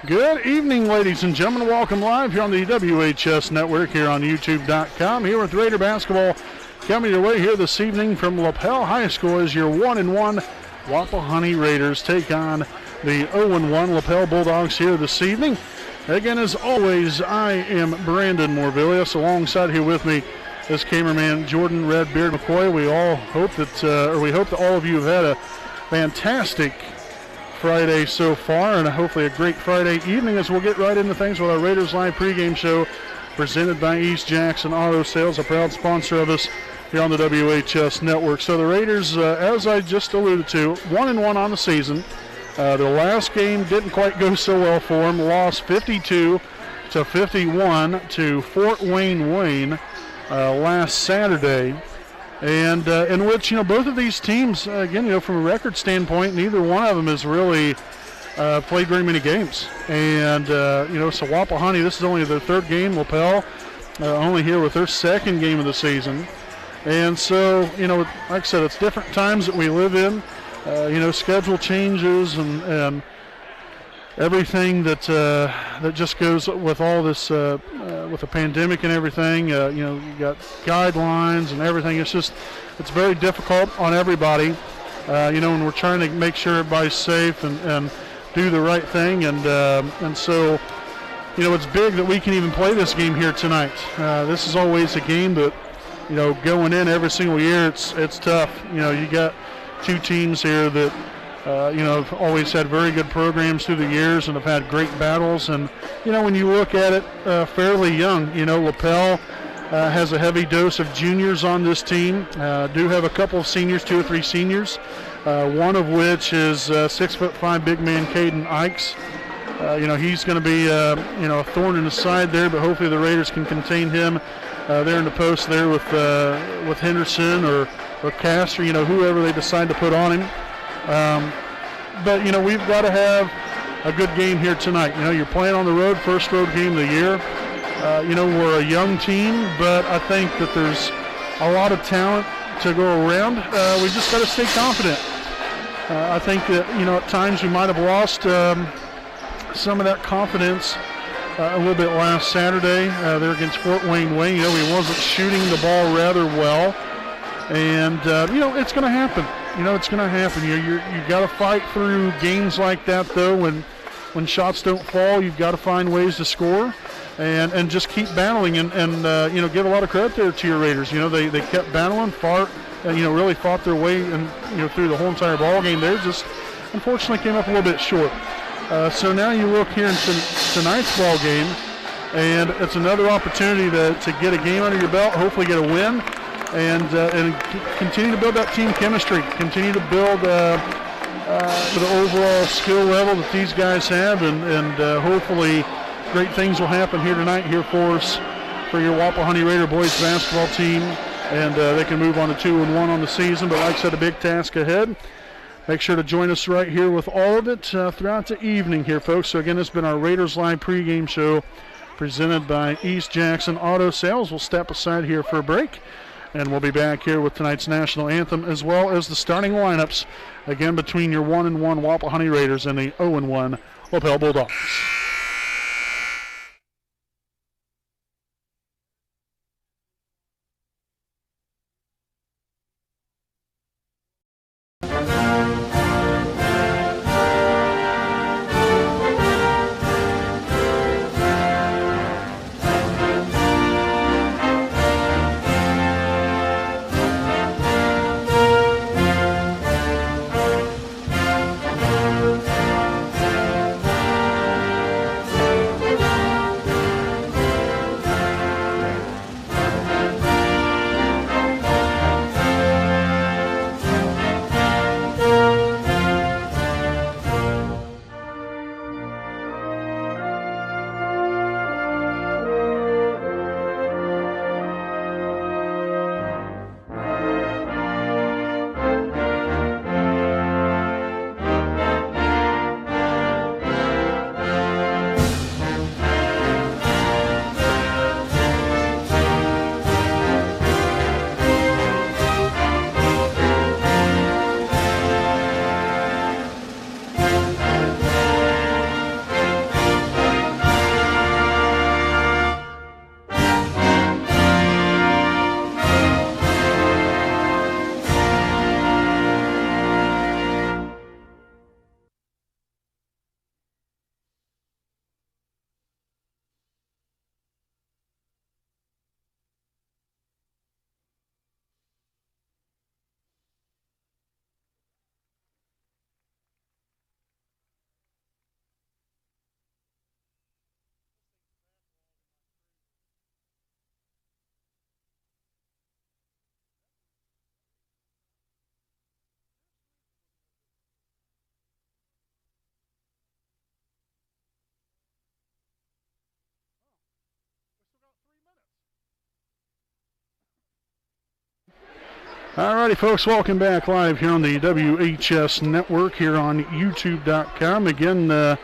Good evening, ladies and gentlemen. Welcome live here on the WHS Network here on YouTube.com. Here with Raider basketball coming your way here this evening from Lapel High School as your 1-1 Wapahani Raiders take on the 0-1 Lapel Bulldogs here this evening. Again, as always, I am Brandon Morvillius. Alongside here with me is cameraman Jordan Redbeard McCoy. We hope that all of you have had a fantastic Friday so far, and hopefully a great Friday evening as we'll get right into things with our Raiders Live pregame show presented by East Jackson Auto Sales, a proud sponsor of us here on the WHS Network. So the Raiders, as I just alluded to, 1-1 on the season. Their last game didn't quite go so well for them. Lost 52-51 to Fort Wayne last Saturday. And in which, both of these teams, again, from a record standpoint, neither one of them has really played very many games. And, so Wapahani, this is only their third game. Lapel only here with their second game of the season. And so, like I said, it's different times that we live in. Schedule changes and everything that just goes with all this, with the pandemic and everything. You got guidelines and everything. It's very difficult on everybody. When we're trying to make sure everybody's safe and do the right thing. And so, it's big that we can even play this game here tonight. This is always a game that, going in every single year, it's tough. You got two teams here that have always had very good programs through the years and have had great battles. And, when you look at it, fairly young, Lapel has a heavy dose of juniors on this team. Do have a couple of seniors, 2 or 3 seniors, one of which is 6'5" big man Caden Ikes. He's going to be, a thorn in the side there, but hopefully the Raiders can contain him there in the post there with Henderson or Castor, whoever they decide to put on him. But we've got to have a good game here tonight. You're playing on the road, first road game of the year. We're a young team, but I think that there's a lot of talent to go around. We just got to stay confident. I think that, at times we might have lost some of that confidence a little bit last Saturday there against Fort Wayne. He wasn't shooting the ball rather well. And, it's going to happen. It's going to happen. You've got to fight through games like that, though. When shots don't fall, you've got to find ways to score and just keep battling and give a lot of credit there to your Raiders. They kept battling, really fought their way and, through the whole entire ball game. They just unfortunately came up a little bit short. So now you look here in tonight's ball game, and it's another opportunity to get a game under your belt, hopefully get a win. And continue to build that team chemistry, continue to build the overall skill level that these guys have, and hopefully great things will happen here tonight here for us, for your Wapahani Raider boys basketball team, and they can move on to 2-1 on the season. But like I said, a big task ahead. Make sure to join us right here with all of it throughout the evening here, folks. So again, this has been our Raiders Live pregame show presented by East Jackson Auto Sales. We'll step aside here for a break. And we'll be back here with tonight's national anthem as well as the starting lineups, again, between your 1-1 Wapahani Raiders and the 0-1 Lapel Bulldogs. Alrighty, folks, welcome back live here on the WHS Network here on YouTube.com. Again, I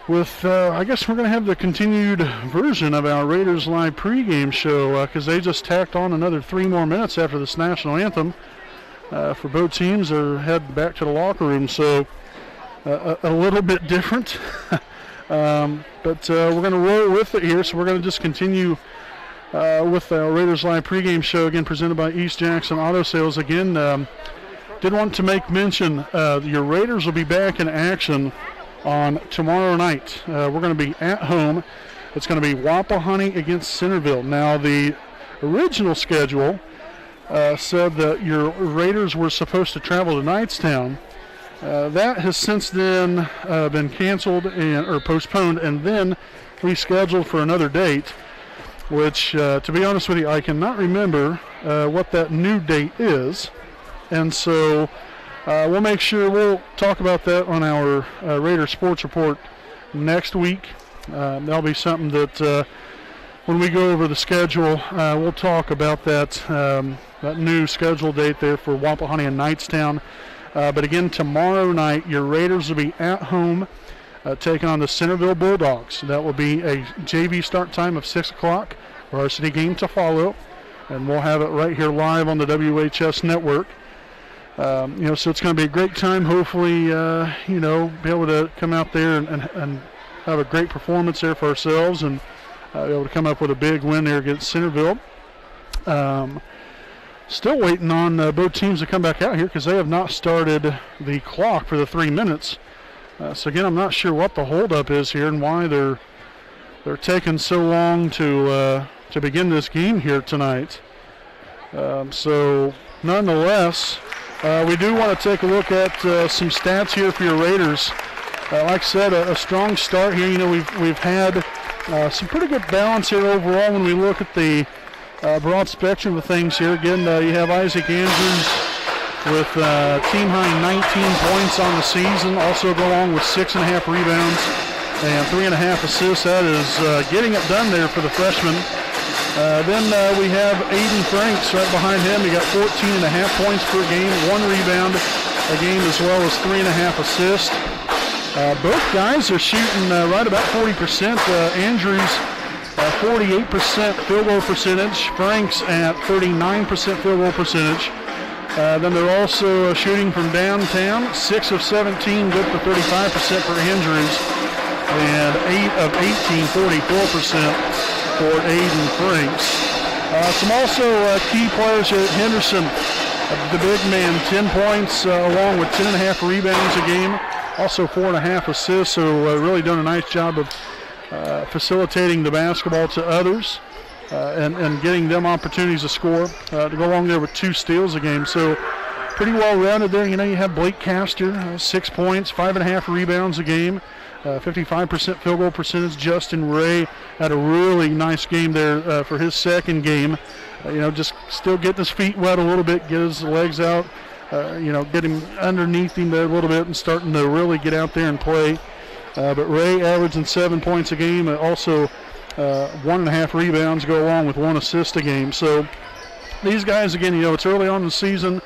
guess we're going to have the continued version of our Raiders Live pregame show because they just tacked on another 3 more minutes after this national anthem for both teams. They're heading back to the locker room, so a little bit different. But we're going to roll with it here, so we're going to just continue with our Raiders Live pregame show, again presented by East Jackson Auto Sales. Again, did want to make mention your Raiders will be back in action on tomorrow night. We're going to be at home. It's going to be Wapahani against Centerville. Now, the original schedule said that your Raiders were supposed to travel to Knightstown. That has since then been canceled or postponed and then rescheduled for another date, which, to be honest with you, I cannot remember what that new date is. And so we'll make sure we'll talk about that on our Raider Sports Report next week. That'll be something that when we go over the schedule, we'll talk about that new schedule date there for Wapahani and Knightstown. But again, tomorrow night, your Raiders will be at home taking on the Centerville Bulldogs. That will be a JV start time of 6 o'clock, varsity game to follow, and we'll have it right here live on the WHS Network. So it's going to be a great time. Hopefully, be able to come out there and have a great performance there for ourselves and be able to come up with a big win there against Centerville. Still waiting on both teams to come back out here because they have not started the clock for the 3 minutes. So again, I'm not sure what the holdup is here and why they're taking so long to begin this game here tonight. So nonetheless, we do want to take a look at some stats here for your Raiders. Like I said, a strong start here. You know, we've had some pretty good balance here overall when we look at the broad spectrum of things here. Again, you have Isaac Andrews with team high 19 points on the season, also go along with 6.5 rebounds and 3.5 assists. That is getting it done there for the freshman. Then we have Aiden Franks right behind him. He got 14.5 points per game, 1 rebound a game, as well as 3.5 assists. Both guys are shooting right about 40%. Andrews 48% field goal percentage. Franks at 39% field goal percentage. Then they're also shooting from downtown, 6 of 17, good for 35% for Andrews, and 8 of 18, 44% for Aiden Franks. Some also key players here at Henderson. The big man, 10 points along with 10.5 rebounds a game, also 4.5 assists, so really doing a nice job of facilitating the basketball to others. And getting them opportunities to score, to go along there with 2 steals a game. So pretty well rounded there. You know, you have Blake Castor, 6 points, 5.5 rebounds a game, 55% field goal percentage. Justin Ray had a really nice game there for his second game. Just still getting his feet wet a little bit, get his legs out, get him underneath him there a little bit and starting to really get out there and play. But Ray averaging 7 points a game, also 1.5 rebounds, go along with 1 assist a game. So these guys, again, it's early on in the season.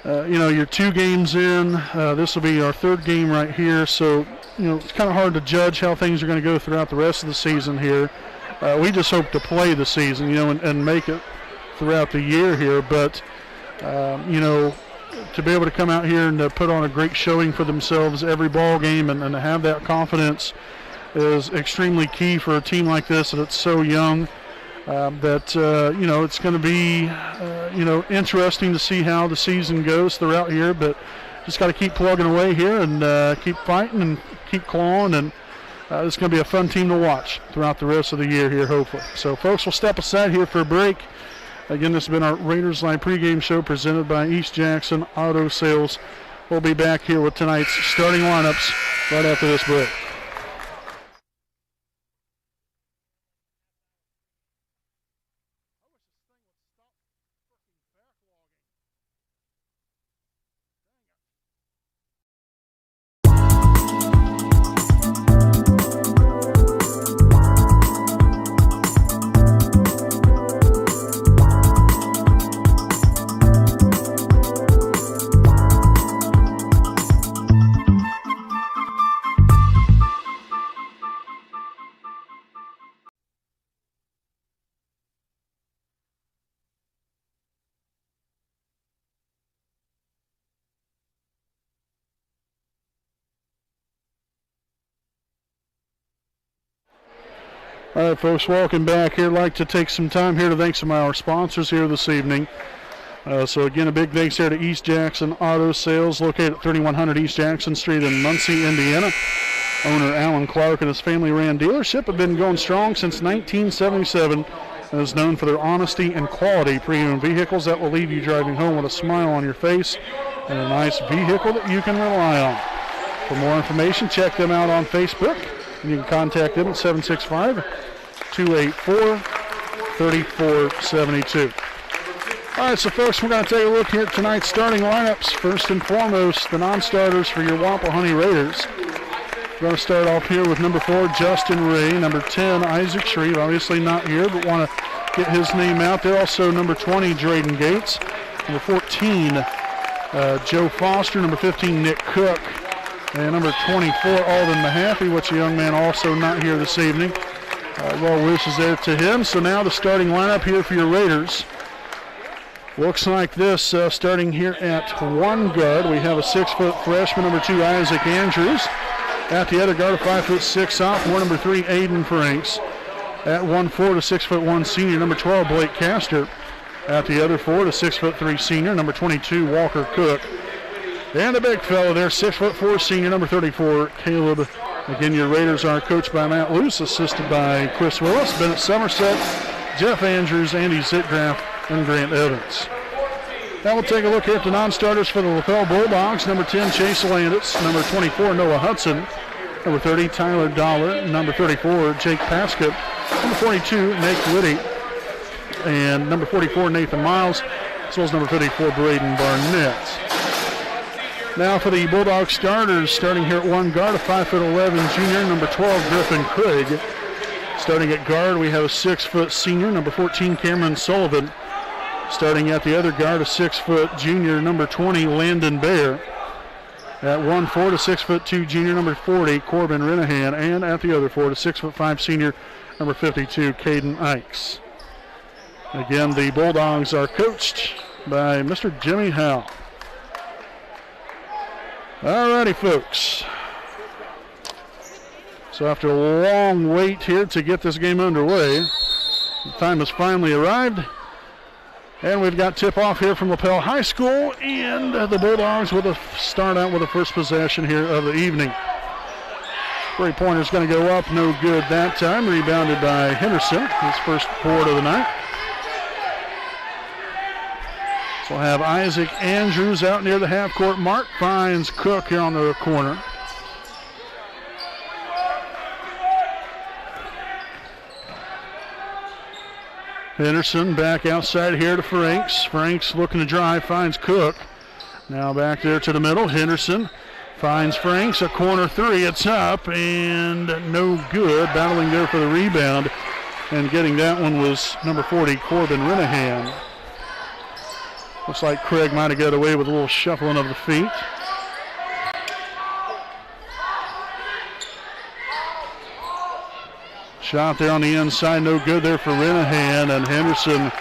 You're 2 games in. This will be our 3rd game right here. So, it's kind of hard to judge how things are going to go throughout the rest of the season here. We just hope to play the season, and make it throughout the year here. But, to be able to come out here and put on a great showing for themselves every ball game and to have that confidence is extremely key for a team like this that's so young. It's going to be, interesting to see how the season goes throughout here, but just got to keep plugging away here and keep fighting and keep clawing, and it's going to be a fun team to watch throughout the rest of the year here, hopefully. So, folks, we'll step aside here for a break. Again, this has been our Raiders Live pregame show presented by East Jackson Auto Sales. We'll be back here with tonight's starting lineups right after this break. All right, folks, welcome back here. I'd like to take some time here to thank some of our sponsors here this evening. So, again, a big thanks here to East Jackson Auto Sales, located at 3100 East Jackson Street in Muncie, Indiana. Owner Alan Clark and his family-ran dealership have been going strong since 1977 and is known for their honesty and quality pre-owned vehicles that will leave you driving home with a smile on your face and a nice vehicle that you can rely on. For more information, check them out on Facebook. And you can contact them at 765-284-3472. All right, so folks, we're going to take a look here at tonight's starting lineups. First and foremost, the non-starters for your Wapahani Raiders. We're going to start off here with number 4, Justin Ray. Number 10, Isaac Shreve, obviously not here, but want to get his name out there. Also, number 20, Drayden Gates. Number 14, Joe Foster. Number 15, Nick Cook. And number 24, Alden Mahaffey, which a young man also not here this evening. Well wishes there to him. So now the starting lineup here for your Raiders looks like this. Starting here at one guard, we have a 6-foot freshman, number 2, Isaac Andrews. At the other guard, a 5'6" sophomore, number 3, Aiden Franks. At 1'4", to 6'1" senior, number 12, Blake Castor. At the other 4, to 6'3" senior, number 22, Walker Cook. And the big fellow there, 6'4" senior, number 34, Caleb. Again, your Raiders are coached by Matt Luce, assisted by Chris Willis, Bennett Somerset, Jeff Andrews, Andy Zitgraff, and Grant Evans. Now we'll take a look here at the non-starters for the Lapel Bulldogs. Number 10, Chase Landis. Number 24, Noah Hudson. Number 30, Tyler Dollar. Number 34, Jake Paskett. Number 42, Nate Liddy. And number 44, Nathan Miles, as well as number 54, Braden Barnett. Now for the Bulldog starters, starting here at one guard, a 5'11" junior, number 12, Griffin Craig. Starting at guard, we have a 6-foot senior, number 14, Cameron Sullivan. Starting at the other guard, a 6-foot junior, number 20, Landon Bear. At 1'4", to 6'2" junior, number 40, Corbin Renahan. And at the other 4, to 6'5" senior, number 52, Caden Ikes. Again, the Bulldogs are coached by Mr. Jimmy Howe. Alrighty, folks. So after a long wait here to get this game underway, the time has finally arrived. And we've got tip-off here from Lapel High School, and the Bulldogs will start out with the first possession here of the evening. Three-pointer's going to go up, no good that time. Rebounded by Henderson, his first board of the night. So we'll have Isaac Andrews out near the half-court mark. Finds Cook here on the corner. Henderson back outside here to Franks. Franks looking to drive, finds Cook. Now back there to the middle. Henderson finds Franks. A corner three. It's up and no good. Battling there for the rebound. And getting that one was number 40, Corbin Renahan. Looks like Craig might have got away with a little shuffling of the feet. Shot there on the inside, no good there for Renahan, and Henderson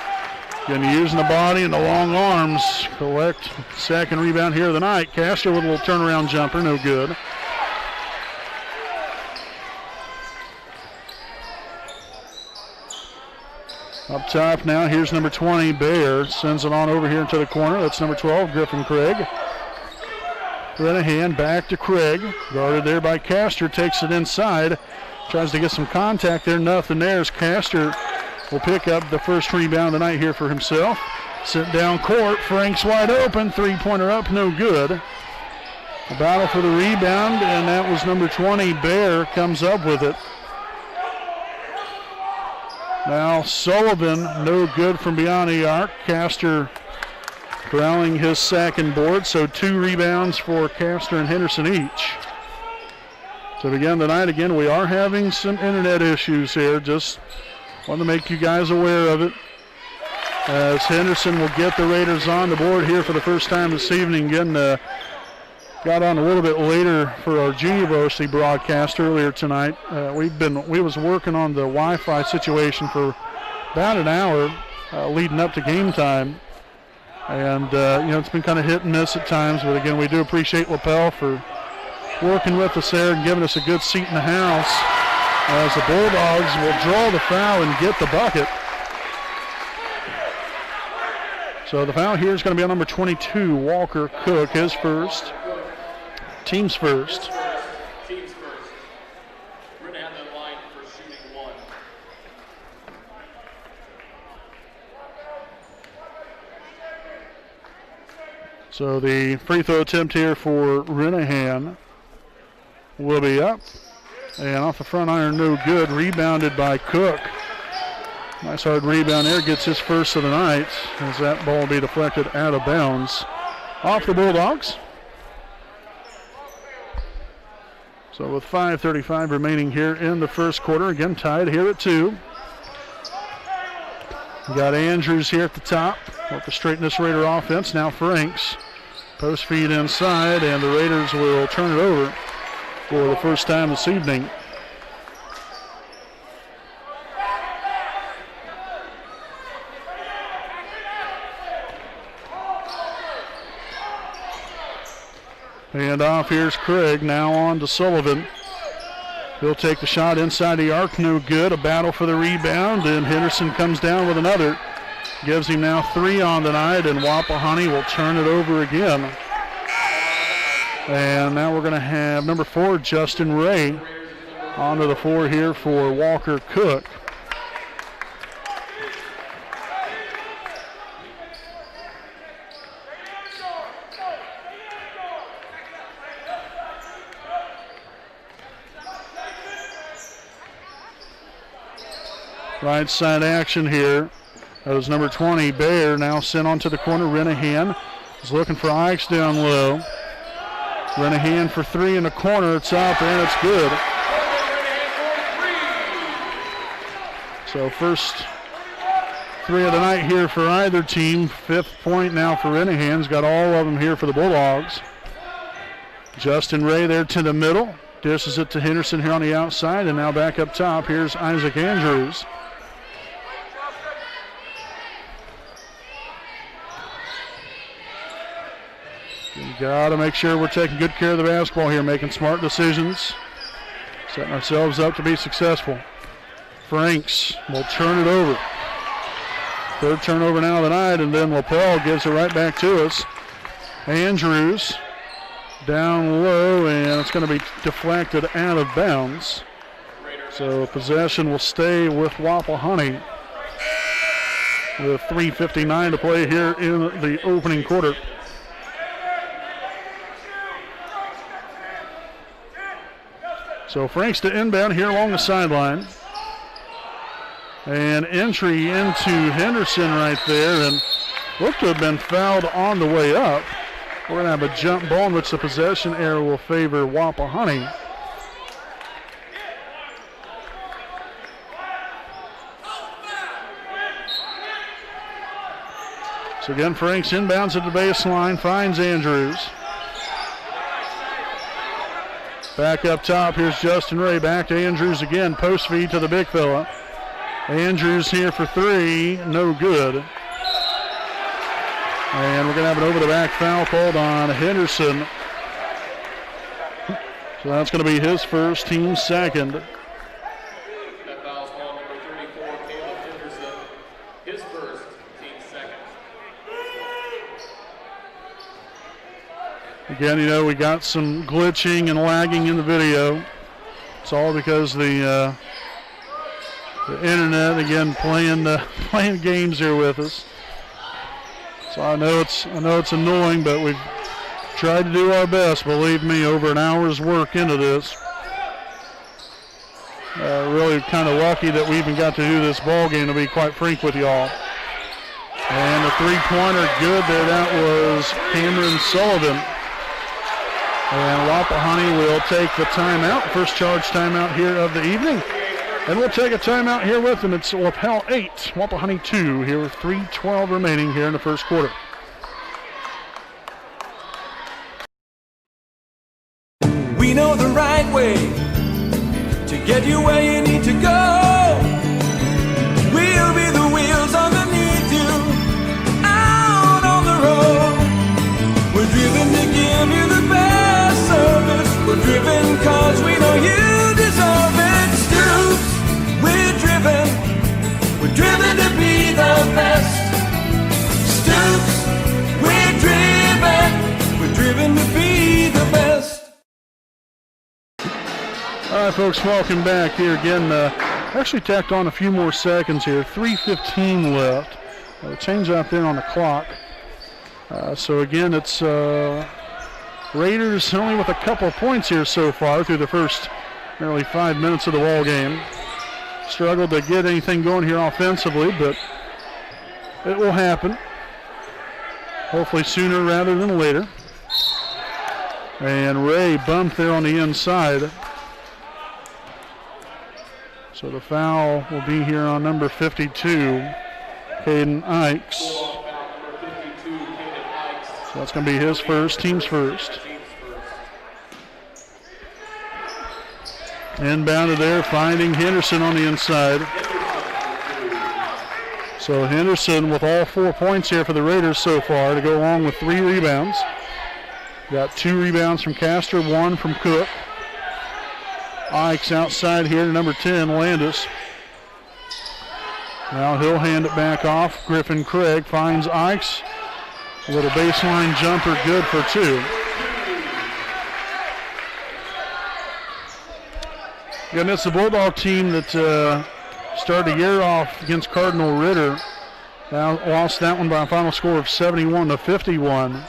again using the body and the long arms. Collect second rebound here of the night. Castro with a little turnaround jumper, no good. Up top now, here's number 20, Bear. Sends it on over here into the corner. That's number 12, Griffin Craig. Renahan back to Craig. Guarded there by Castor, takes it inside. Tries to get some contact there, nothing there as Castor will pick up the first rebound of the night here for himself. Sit down court, Frank's wide open, three-pointer up, no good. A battle for the rebound, and that was number 20, Bear, comes up with it. Now Sullivan, no good from beyond the arc. Castor corralling his second board, so 2 rebounds for Castor and Henderson each. To begin tonight, again, we are having some internet issues here. Just want to make you guys aware of it. As Henderson will get the Raiders on the board here for the first time this evening. Again, got on a little bit later for our junior varsity broadcast earlier tonight. We was working on the Wi-Fi situation for about an hour leading up to game time. And, it's been kind of hit and miss at times. But, again, we do appreciate Lapel for working with us there and giving us a good seat in the house. as the Bulldogs will draw the foul and get the bucket. So the foul here is going to be on number 22, Walker Cook, his first, team's first. So the free throw attempt here for Renahan will be up. And off the front iron, no good. Rebounded by Cook. Nice hard rebound there. Gets his first of the night as that ball will be deflected out of bounds off the Bulldogs. So with 5:35 remaining here in the first quarter, again tied here at 2. We got Andrews here at the top with the straighten this Raider offense. Now Franks. Post feed inside, and the Raiders will turn it over for the first time this evening. And off, here's Craig, now on to Sullivan. He'll take the shot inside the arc, no good. A battle for the rebound, and Henderson comes down with another. Gives him now 3 on the night, and Wapahani will turn it over again. And now we're going to have number 4, Justin Ray, onto the floor here for Walker Cook. Right side action here. That was number 20, Bayer, now sent onto the corner. Renahan is looking for Ikes down low. Renahan for 3 in the corner. It's up and it's good. So first 3 of the night here for either team. 5th point now for Renahan's. Got all of them here for the Bulldogs. Justin Ray there to the middle. Dishes it to Henderson here on the outside, and now back up top. Here's Isaac Andrews. We got to make sure we're taking good care of the basketball here, making smart decisions, setting ourselves up to be successful. Franks will turn it over. 3rd turnover now of the night, and then Lapel gives it right back to us. Andrews down low, and it's going to be deflected out of bounds. So possession will stay with Wapahani with 3:59 to play here in the opening quarter. So Franks to inbound here along the sideline. And entry into Henderson right there, and looked to have been fouled on the way up. We're going to have a jump ball in which the possession error will favor Wapahani. So again, Franks inbounds at the baseline, finds Andrews. Back up top, here's Justin Ray, back to Andrews again, post feed to the big fella. Andrews here for 3, no good. And we're going to have an over-the-back foul called on Henderson. So that's going to be his first, team's second. That foul's called number 34, Caleb Henderson. His first, team's second. Again, you know, we got some glitching and lagging in the video. It's all because the internet, again, playing games here with us. So I know it's annoying, but we've tried to do our best. Believe me, over an hour's work into this. Really kind of lucky that we even got to do this ball game, to be quite frank with y'all. And the 3-pointer good there. That was Cameron Sullivan. And Wapahani will take the timeout, first charge timeout here of the evening. And we'll take a timeout here with them. It's Lapel 8, Wapahani 2 here with 3:12 remaining here in the first quarter. We know the right way to get you where you need to go. We'll be the wheels underneath you, out on the road. We're driven to give you the best service. We're driven cause we know you deserve it. Still All right, folks, welcome back here again. Actually tacked on a few more seconds here. 3:15 left. Change out there on the clock. So again, it's Raiders only with a couple of points here so far through the first nearly 5 minutes of the ball game. Struggled to get anything going here offensively, but it will happen. Hopefully sooner rather than later. And Ray bumped there on the inside. So the foul will be here on number 52, Caden Ikes. So that's going to be his first, team's first. Inbounded there, finding Henderson on the inside. So Henderson with all 4 points here for the Raiders so far to go along with 3 rebounds. Got 2 rebounds from Castor, 1 from Cook. Ikes outside here to number 10, Landis. Now he'll hand it back off. Griffin Craig finds Ikes. A little baseline jumper, good for 2. Again, it's the Bulldog team that started the year off against Cardinal Ritter. Now lost that one by a final score of 71-51.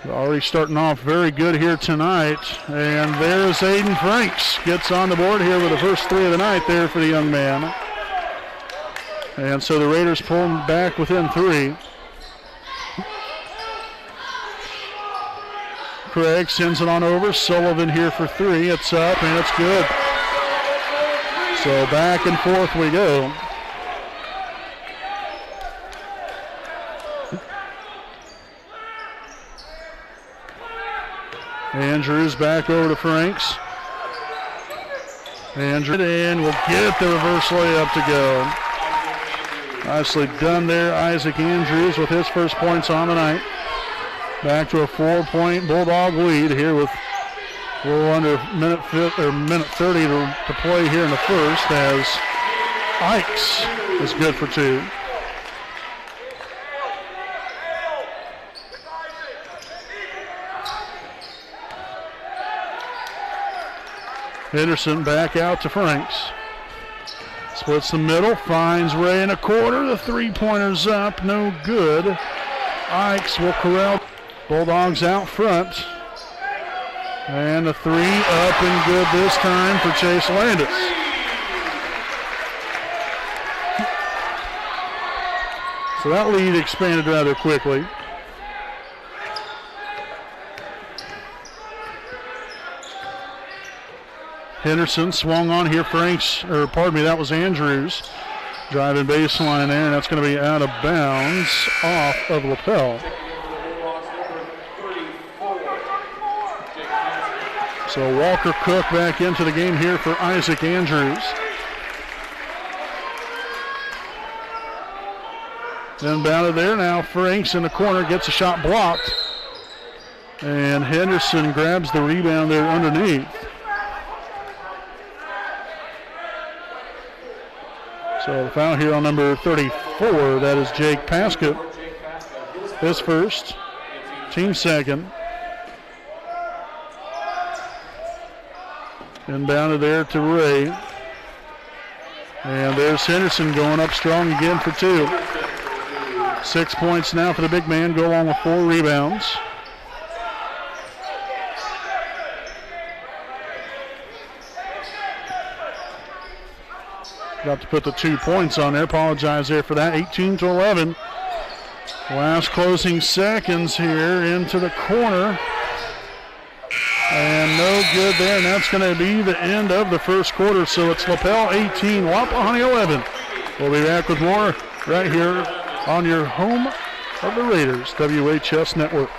They're already starting off very good here tonight. And there's Aiden Franks. Gets on the board here with the first 3 of the night there for the young man. And so the Raiders pull him back within 3. Craig sends it on over. Sullivan here for 3. It's up and it's good. So back and forth we go. Andrews back over to Franks. Andrews and will get the reverse layup to go. Nicely done there, Isaac Andrews with his first points on the night. Back to a 4-point Bulldog lead here with a little under minute 30 to play here in the first, as Ikes is good for 2. Henderson back out to Franks. Splits the middle, finds Ray in a corner. The 3-pointer's up, no good. Ikes will corral. Bulldogs out front. And the 3 up and good this time for Chase Landis. So that lead expanded rather quickly. Henderson swung on here. That was Andrews. Driving baseline there, and that's going to be out of bounds off of Lapel. So Walker Cook back into the game here for Isaac Andrews. Inbounded there now. Franks in the corner gets a shot blocked. And Henderson grabs the rebound there underneath. So the foul here on number 34, that is Jake Paskett. His first, team second. Inbounded there to Ray. And there's Henderson going up strong again for 2. 6 points now for the big man, go along with 4 rebounds. Got to put the 2 points on there. Apologize there for that. 18-11. Last closing seconds here into the corner. And no good there. And that's going to be the end of the first quarter. So it's Lapel 18, Wapahani 11. We'll be back with more right here on your home of the Raiders, WHS Network.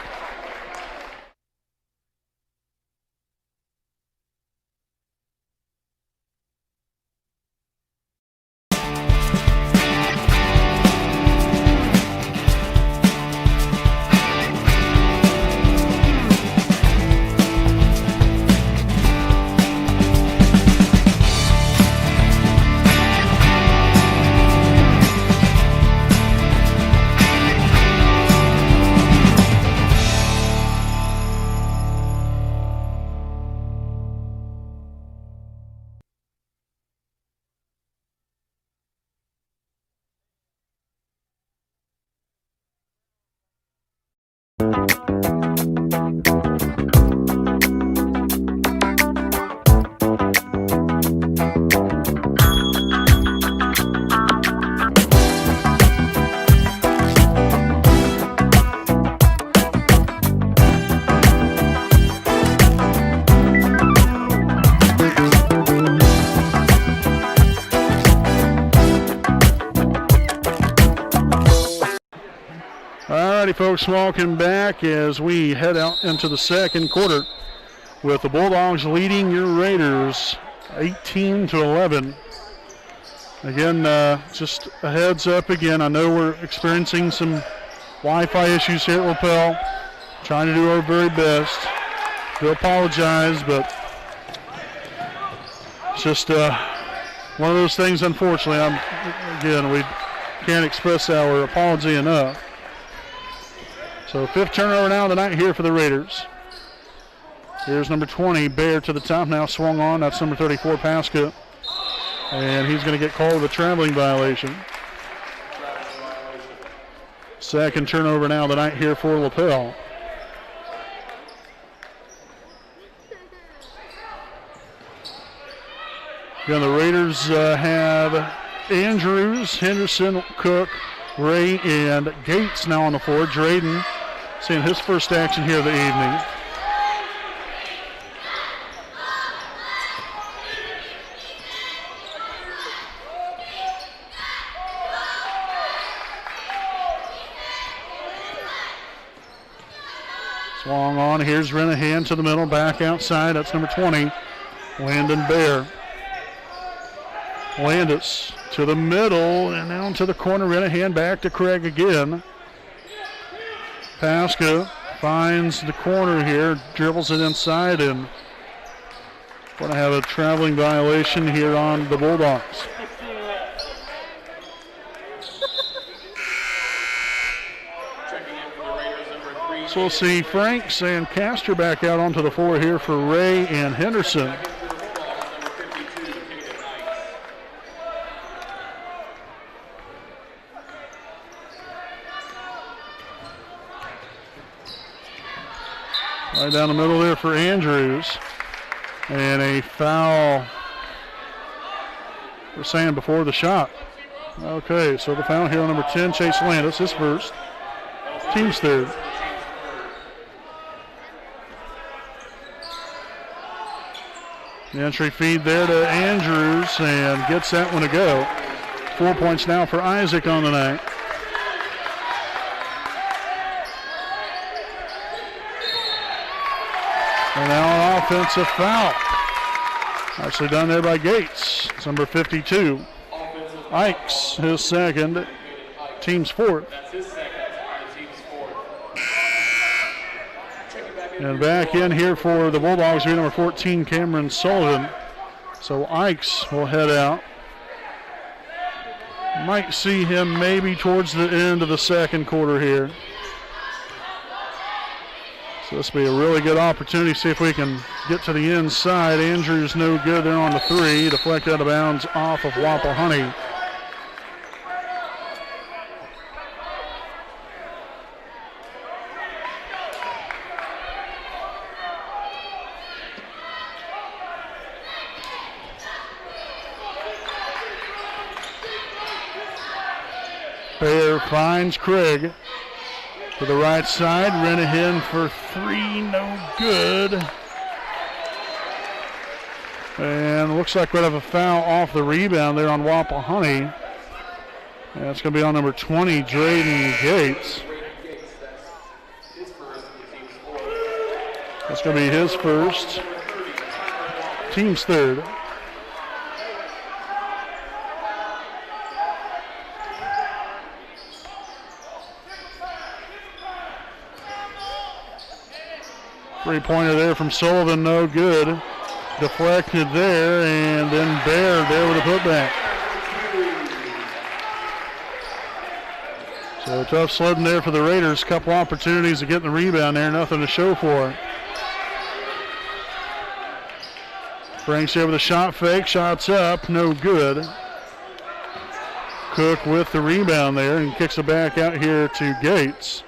folks, welcome back as we head out into the second quarter with the Bulldogs leading your Raiders 18-11. Again, just a heads up again. I know we're experiencing some Wi-Fi issues here at Lapel. Trying to do our very best. Do apologize, but it's just one of those things, unfortunately. We can't express our apology enough. So 5th turnover now of the night here for the Raiders. Here's number 20, Bear to the top now, swung on. That's number 34, Pasca. And he's going to get called with a traveling violation. Second turnover now of the night here for Lapel. Again, the Raiders have Andrews, Henderson, Cook, Ray, and Gates now on the floor. Drayden seeing his first action here of the evening. Swung on. Here's Renahan to the middle, back outside. That's number 20, Landon Bear. Landis to the middle and down to the corner. Renahan back to Craig again. Pasca finds the corner here, dribbles it inside, and going to have a traveling violation here on the Bulldogs. So we'll see Franks and Castor back out onto the floor here for Ray and Henderson. Right down the middle there for Andrews. And a foul, we're saying, before the shot. Okay, so the foul here on number 10, Chase Landis, his first. Team's third. The entry feed there to Andrews and gets that one to go. 4 points now for Isaac on the night. And now an offensive foul. Actually done there by Gates. It's number 52. Ikes, his second. Team's fourth. And back in here for the Bulldogs, here number 14, Cameron Sullivan. So Ikes will head out. Might see him maybe towards the end of the second quarter here. So this will be a really good opportunity to see if we can get to the inside. Andrews no good there on the three. Deflect out of bounds off of Wapahani. Bear finds Craig. To the right side, Renahan for three, no good. And looks like we'll have a foul off the rebound there on Wapahani. And it's going to be on number 20, Drayden Gates. That's going to be his first. Team's third. Three-pointer there from Sullivan, no good. Deflected there, and then Bear there with a putback. So tough sledding there for the Raiders. Couple opportunities to get the rebound there, nothing to show for it. Franks here with a shot fake, shots up, no good. Cook with the rebound there and kicks it back out here to Gates.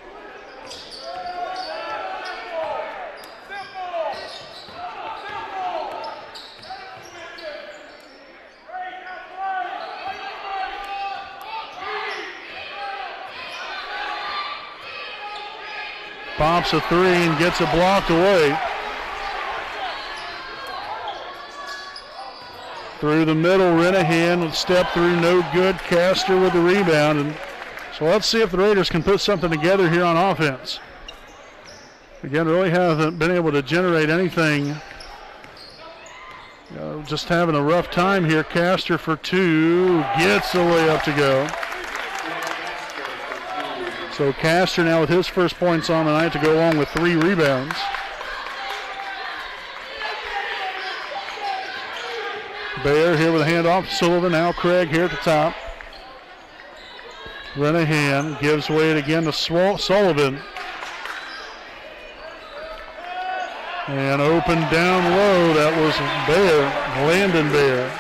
Pops a three and gets it blocked away. Through the middle, Renahan with step through, no good. Castor with the rebound, and so So let's see if the Raiders can put something together here on offense. Again, really haven't been able to generate anything. Just having a rough time here. Castor for 2, gets the layup to go. So Castor now with his first points on the night to go along with 3 rebounds. Bear here with a handoff to Sullivan. Now Craig here at the top. Renahan gives way again to Sullivan. And open down low. That was Bear, Landon Bear.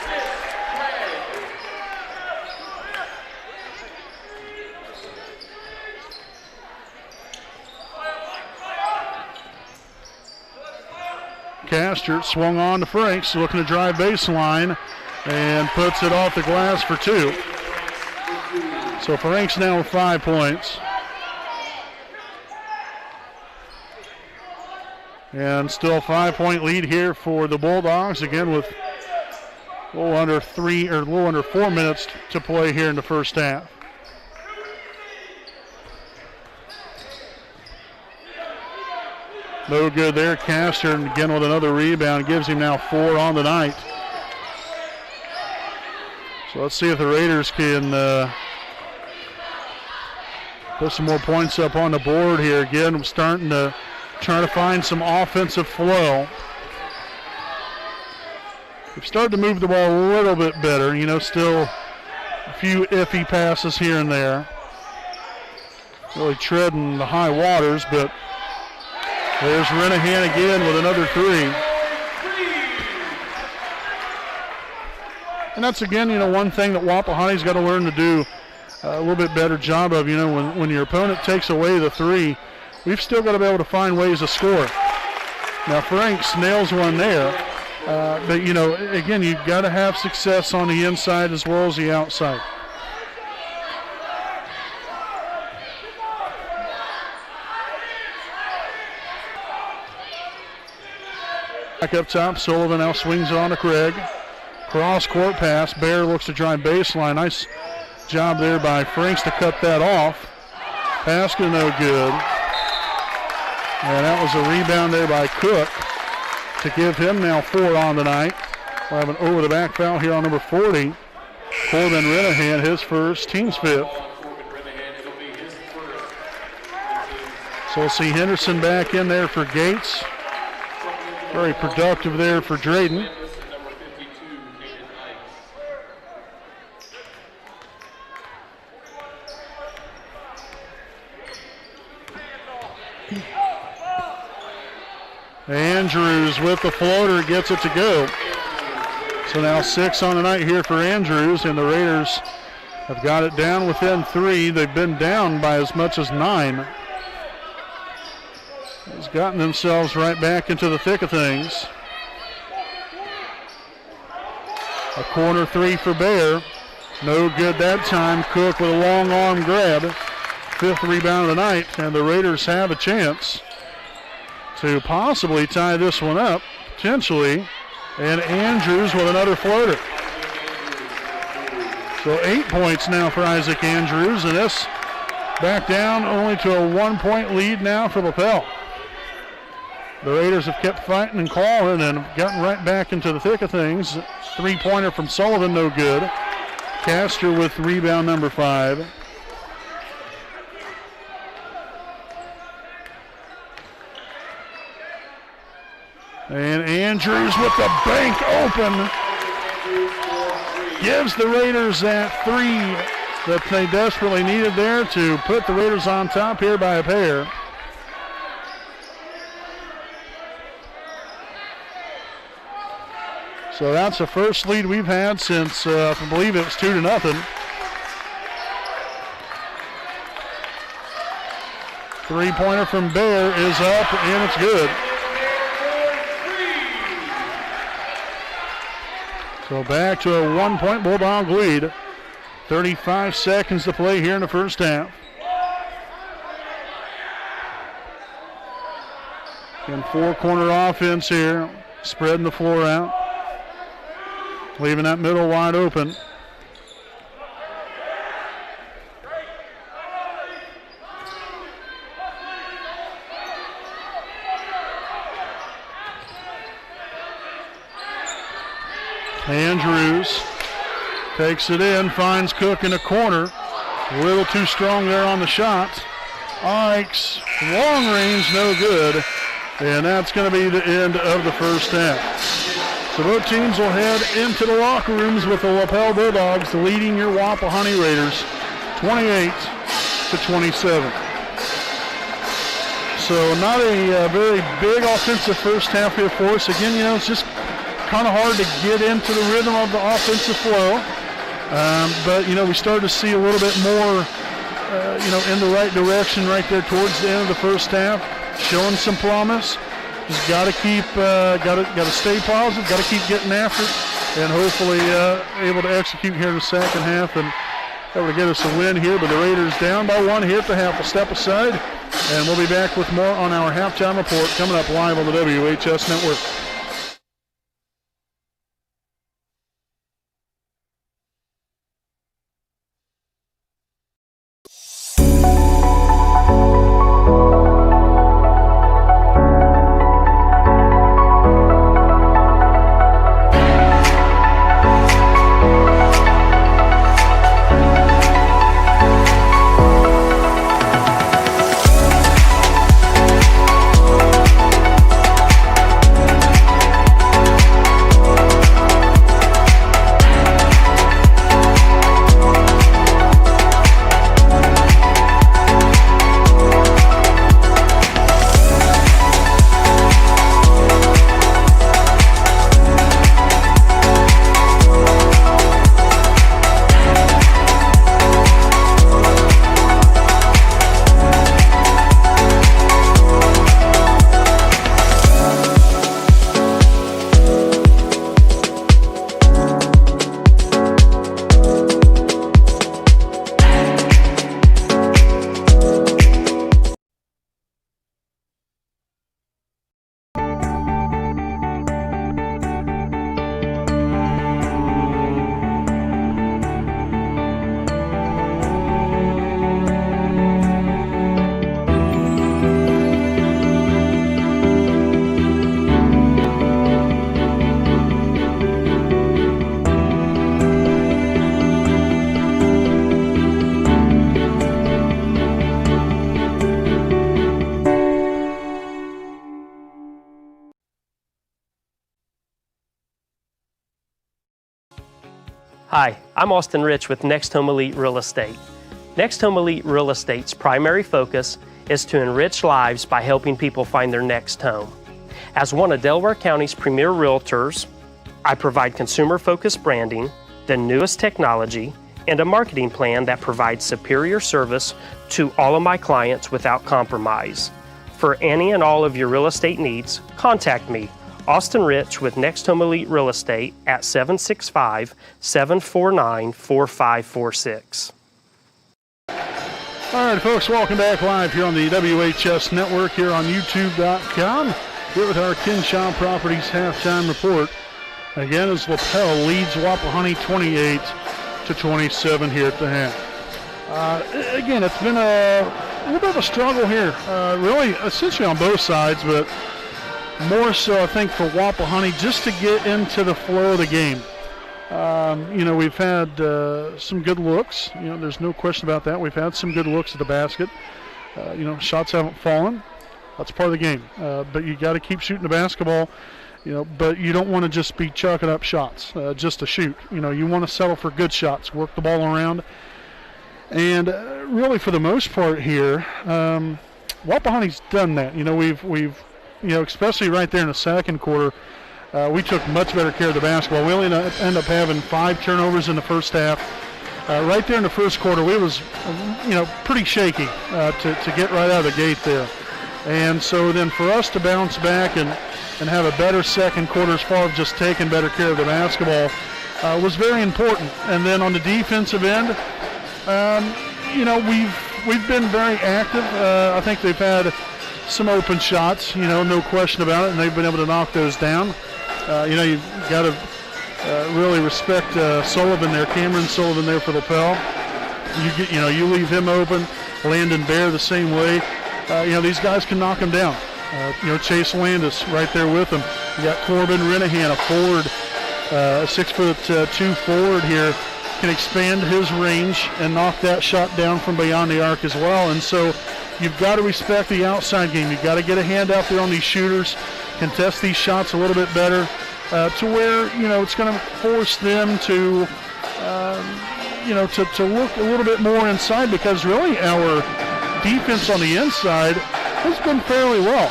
Castor swung on to Franks, looking to drive baseline, and puts it off the glass for 2. So Franks now with 5 points. And still a 5-point lead here for the Bulldogs, again with a little under 4 minutes to play here in the first half. No good there. Castor again with another rebound, gives him now 4 on the night. So let's see if the Raiders can put some more points up on the board here. Again, I'm starting to try to find some offensive flow. We've started to move the ball a little bit better. Still a few iffy passes here and there. Really treading the high waters, but there's Renahan again with another 3. And that's again, one thing that Wapahani's got to learn to do a little bit better job of. When your opponent takes away the 3, we've still got to be able to find ways to score. Now Franks nails one there, but again, you've got to have success on the inside as well as the outside. Back up top, Sullivan now swings it on to Craig. Cross court pass, Bear looks to drive baseline. Nice job there by Franks to cut that off. Paska no good. And that was a rebound there by Cook to give him now 4 on the night. We'll have an over-the-back foul here on number 40. Corbin Renahan, his first, team's 5th. So we'll see Henderson back in there for Gates. Very productive there for Drayden. Andrews with the floater gets it to go. So now 6 on the night here for Andrews, and the Raiders have got it down within 3. They've been down by as much as 9. Has gotten themselves right back into the thick of things. A corner 3 for Bear. No good that time. Cook with a long arm grab. 5th rebound of the night, and the Raiders have a chance to possibly tie this one up, potentially. And Andrews with another floater. So 8 points now for Isaac Andrews, and this back down only to a 1-point lead now for Lapel. The Raiders have kept fighting and clawing and gotten right back into the thick of things. 3-pointer from Sullivan, no good. Castor with rebound number 5. And Andrews with the bank open. Gives the Raiders that 3 that they desperately needed there to put the Raiders on top here by a pair. So that's the first lead we've had since, I believe it was 2-0. Three-pointer from Bear is up, and it's good. So back to a 1-point Bulldog lead. 35 seconds to play here in the first half. And 4-corner offense here, spreading the floor out, leaving that middle wide open. Andrews takes it in, finds Cook in a corner. A little too strong there on the shot. Ikes, long range, no good. And that's going to be the end of the first half. So both teams will head into the locker rooms with the Lapel Bulldogs leading your Wapahani Raiders 28-27. So not a very big offensive first half here for us. Again, it's just kind of hard to get into the rhythm of the offensive flow. But, we started to see a little bit more, in the right direction right there towards the end of the first half, showing some promise. Just got to keep, got to stay positive, got to keep getting after it, and hopefully able to execute here in the second half and able to get us a win here. But the Raiders down by 1 here at the half. We'll step aside, and we'll be back with more on our halftime report coming up live on the WHS Network. Hi, I'm Austin Rich with Next Home Elite Real Estate. Next Home Elite Real Estate's primary focus is to enrich lives by helping people find their next home. As one of Delaware County's premier realtors, I provide consumer-focused branding, the newest technology, and a marketing plan that provides superior service to all of my clients without compromise. For any and all of your real estate needs, contact me, Austin Rich with Next Home Elite Real Estate at 765-749-4546. All right, folks, welcome back live here on the WHS Network here on YouTube.com. Here with our Kinshaw Properties halftime report. Again, as Lapel leads Wapahani 28-27 here at the half. Again, it's been a little bit of a struggle here, really essentially on both sides, but more so, I think, for Wapahani just to get into the flow of the game. We've had some good looks. There's no question about that. We've had some good looks at the basket. Shots haven't fallen. That's part of the game. But you got to keep shooting the basketball. But you don't want to just be chucking up shots just to shoot. You want to settle for good shots, work the ball around. And really, for the most part here, Wapahani's done that. We've especially right there in the second quarter, we took much better care of the basketball. We only end up having 5 turnovers in the first half. Right there in the first quarter, we was, pretty shaky to get right out of the gate there. And so then for us to bounce back and have a better second quarter as far as just taking better care of the basketball was very important. And then on the defensive end, we've been very active. I think they've had some open shots, no question about it, and they've been able to knock those down. You've got to really respect Sullivan there, Cameron Sullivan there for Lapel. You leave him open. Landon Bear the same way. These guys can knock them down. Chase Landis right there with him. You got Corbin Renahan, a forward a 6'2" forward here, can expand his range and knock that shot down from beyond the arc as well. And so you've got to respect the outside game. You've got to get a hand out there on these shooters, contest these shots a little bit better, to where, it's going to force them to, to look a little bit more inside, because really our defense on the inside has been fairly well.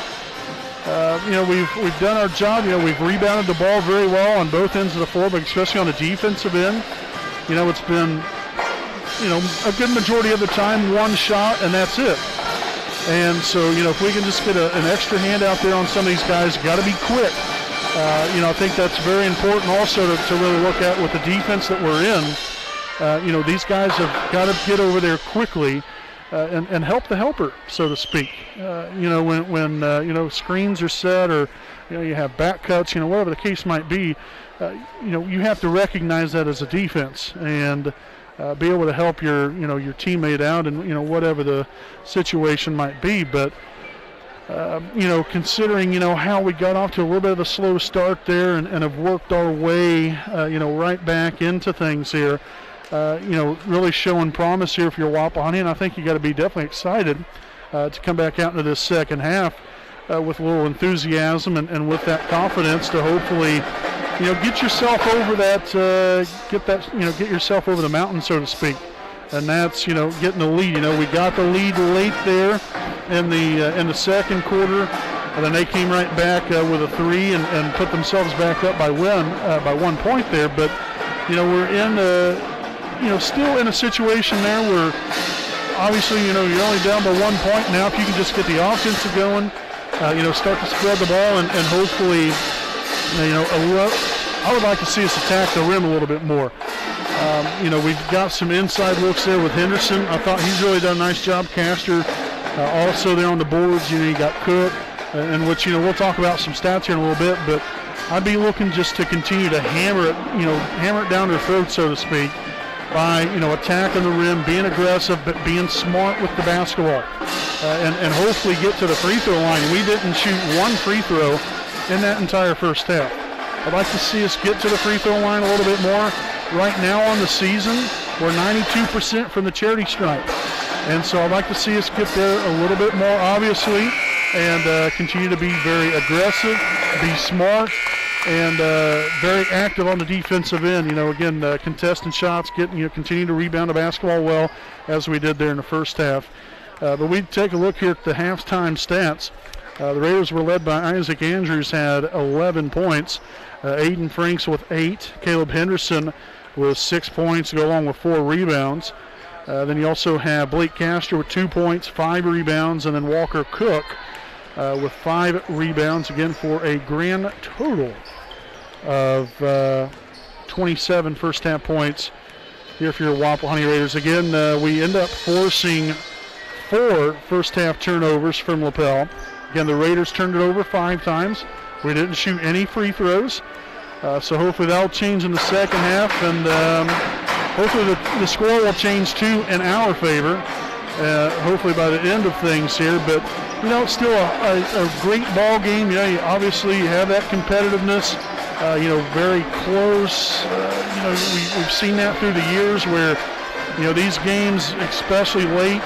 We've done our job. We've rebounded the ball very well on both ends of the floor, but especially on the defensive end. It's been, a good majority of the time one shot and that's it. And so, if we can just get an extra hand out there on some of these guys, got to be quick. I think that's very important also to really look at with the defense that we're in. These guys have got to get over there quickly and help the helper, so to speak. When screens are set, or you have back cuts, whatever the case might be, you have to recognize that as a defense and be able to help your teammate out, and whatever the situation might be. But considering how we got off to a little bit of a slow start there, and have worked our way right back into things here, really showing promise here for your Wapahani, and I think you got to be definitely excited to come back out into this second half with a little enthusiasm and with that confidence to hopefully get yourself over that, get yourself over the mountain, so to speak. And that's, getting the lead. We got the lead late there in the second quarter, and then they came right back with a three and put themselves back up by 1 point there. But, we're in still in a situation there where obviously, you're only down by 1 point. Now if you can just get the offense going, start to spread the ball and hopefully, I would like to see us attack the rim a little bit more. We've got some inside looks there with Henderson. I thought he's really done a nice job. Castor also there on the boards. You got Cook, and which, we'll talk about some stats here in a little bit, but I'd be looking just to continue to hammer it down their throat, so to speak, by, attacking the rim, being aggressive, but being smart with the basketball, and hopefully get to the free throw line. We didn't shoot one free throw in that entire first half. I'd like to see us get to the free throw line a little bit more. Right now on the season, we're 92% from the charity stripe. And so I'd like to see us get there a little bit more, obviously, and continue to be very aggressive, be smart, and very active on the defensive end. Contesting shots, continue to rebound the basketball well, as we did there in the first half. But we take a look here at the halftime stats. The Raiders were led by Isaac Andrews, had 11 points. Aiden Franks with 8. Caleb Henderson with 6 points to go along with 4 rebounds. Then you also have Blake Castor with 2 points, 5 rebounds, and then Walker Cook with 5 rebounds, again for a grand total of 27 first half points here for your Wapahani Raiders. Again, we end up forcing 4 first half turnovers from Lapel. Again, the Raiders turned it over 5 times. We didn't shoot any free throws. So hopefully that'll change in the second half, and hopefully the score will change too in our favor, hopefully by the end of things here. But, it's still a great ball game. You obviously have that competitiveness, very close. We've seen that through the years where, these games, especially late,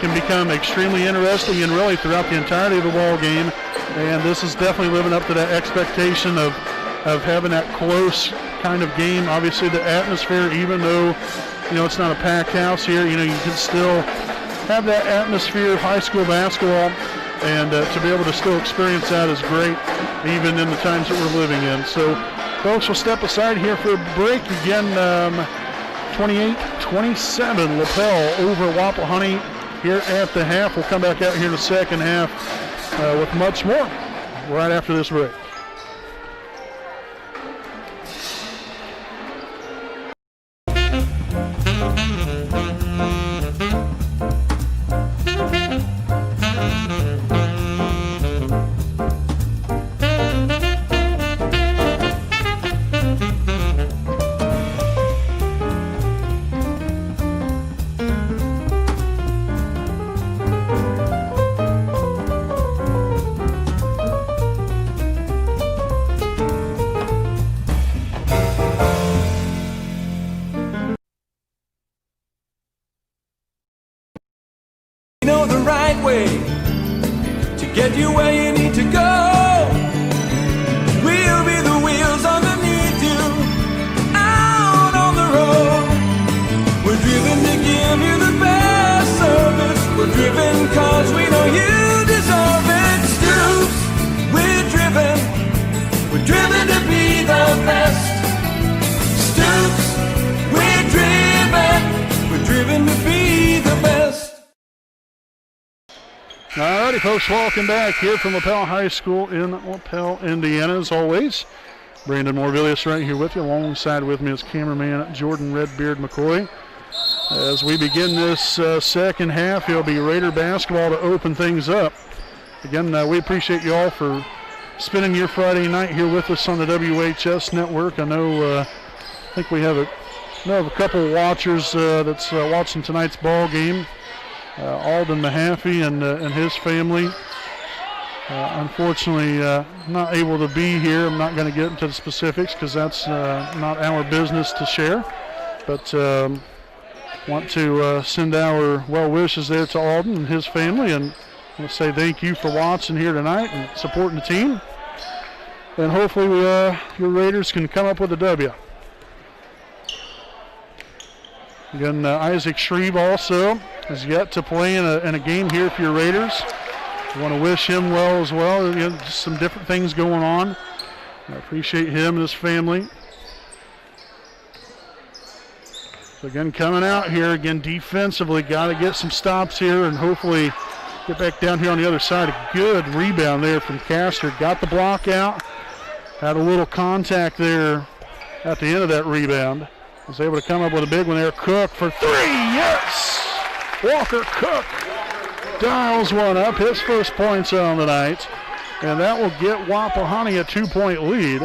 can become extremely interesting, and really throughout the entirety of the ball game. And this is definitely living up to that expectation of having that close kind of game. Obviously the atmosphere, even though, it's not a packed house here, you can still have that atmosphere of high school basketball, and to be able to still experience that is great, even in the times that we're living in. So folks, we'll step aside here for a break. Again, 28-27, Lapel over Wapahani here at the half. We'll come back out here in the second half with much more right after this break. righty, folks, welcome back here from Lapel High School in Lapel, Indiana. As always, Brandon Morvillius right here with you. Alongside with me is cameraman Jordan Redbeard McCoy. As we begin this second half, it'll be Raider basketball to open things up. Again, we appreciate you all for spending your Friday night here with us on the WHS Network. I know, I think we have a couple of watchers that's watching tonight's ball game. Alden Mahaffey and his family. Unfortunately, not able to be here. I'm not going to get into the specifics because that's not our business to share. But want to send our well wishes there to Alden and his family, and we'll say thank you for watching here tonight and supporting the team. And hopefully your Raiders can come up with a W. Again, Isaac Shreve also has yet to play in a game here for your Raiders. I want to wish him well as well. You know, just some different things going on. I appreciate him and his family. So again, coming out here, again, defensively, got to get some stops here and hopefully get back down here on the other side. A good rebound there from Castor. Got the block out. Had a little contact there at the end of that rebound. Was able to come up with a big one there. Cook for three. Yes! Walker Cook dials one up. His first points on the night. And that will get Wapahani a 2-point lead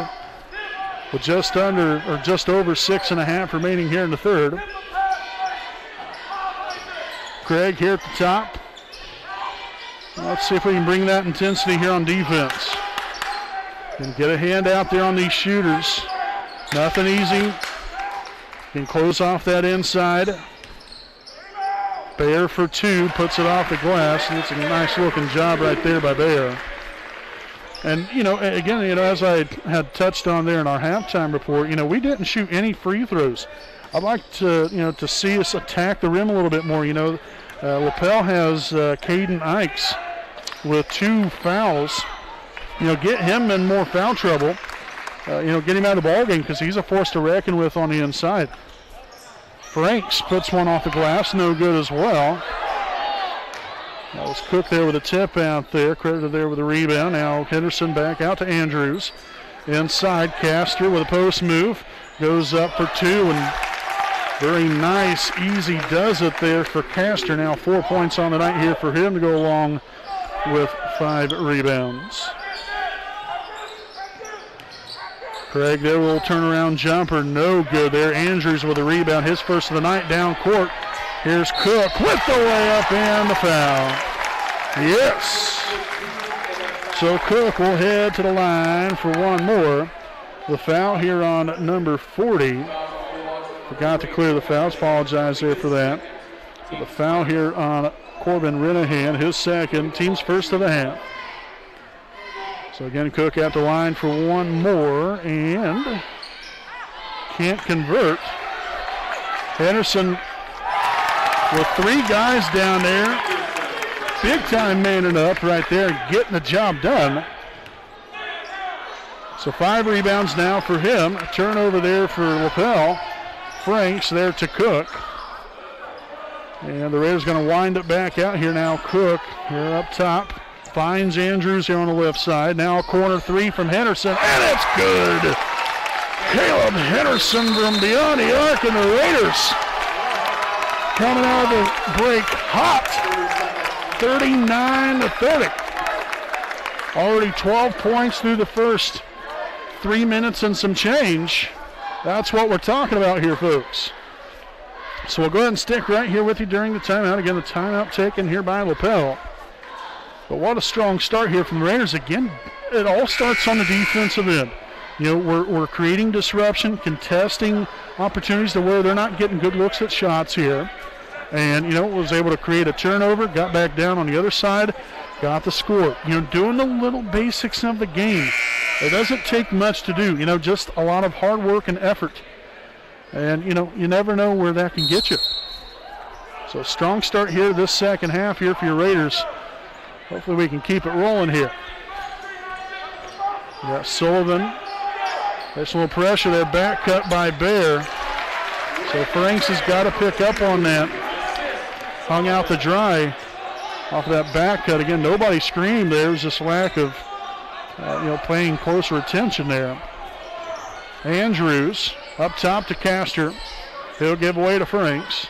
with just over 6.5 remaining here in the third. Craig here at the top. Let's see if we can bring that intensity here on defense. And get a hand out there on these shooters. Nothing easy. Can close off that inside. Bayer for two, puts it off the glass, and it's a nice looking job right there by Bayer. And, again, as I had touched on there in our halftime report, we didn't shoot any free throws. I'd like to, to see us attack the rim a little bit more. Lapel has Caden Ikes with 2 fouls. Get him in more foul trouble. Get him out of the ball game because he's a force to reckon with on the inside. Franks puts one off the glass, no good as well. That was Cook there with a tip out there, credited there with a rebound. Now Henderson back out to Andrews. Inside, Castor with a post move, goes up for 2, and very nice, easy does it there for Castor. Now 4 points on the night here for him to go along with 5 rebounds. Craig there, will turnaround jumper, no good there. Andrews with a rebound, his first of the night down court. Here's Cook with the layup and the foul. Yes. So Cook will head to the line for one more. The foul here on number 40. Forgot to clear the fouls, apologize there for that. So the foul here on Corbin Renahan, his second, team's first of the half. So again, Cook at the line for one more and can't convert. Henderson with 3 guys down there. Big time manning up right there, getting the job done. So 5 rebounds now for him. A turnover there for Lapel. Franks there to Cook. And the Raiders going to wind it back out here now. Cook here up top. Finds Andrews here on the left side. Now a corner 3 from Henderson, and it's good. Caleb Henderson from beyond the arc, and the Raiders coming out of the break hot, 39-30. Already 12 points through the first 3 minutes and some change. That's what we're talking about here, folks. So we'll go ahead and stick right here with you during the timeout. Again, the timeout taken here by Lapel. But what a strong start here from the Raiders. Again, it all starts on the defensive end. We're creating disruption, contesting opportunities to where they're not getting good looks at shots here. And, was able to create a turnover, got back down on the other side, got the score. Doing the little basics of the game. It doesn't take much to do, just a lot of hard work and effort. And, you never know where that can get you. So strong start here this second half here for your Raiders. Hopefully we can keep it rolling here. We got Sullivan. Additional pressure there, back cut by Bayer. So Franks has got to pick up on that. Hung out to dry. off of that back cut. Again, nobody screamed. There's just lack of paying closer attention there. Andrews up top to Castor. He'll give away to Franks.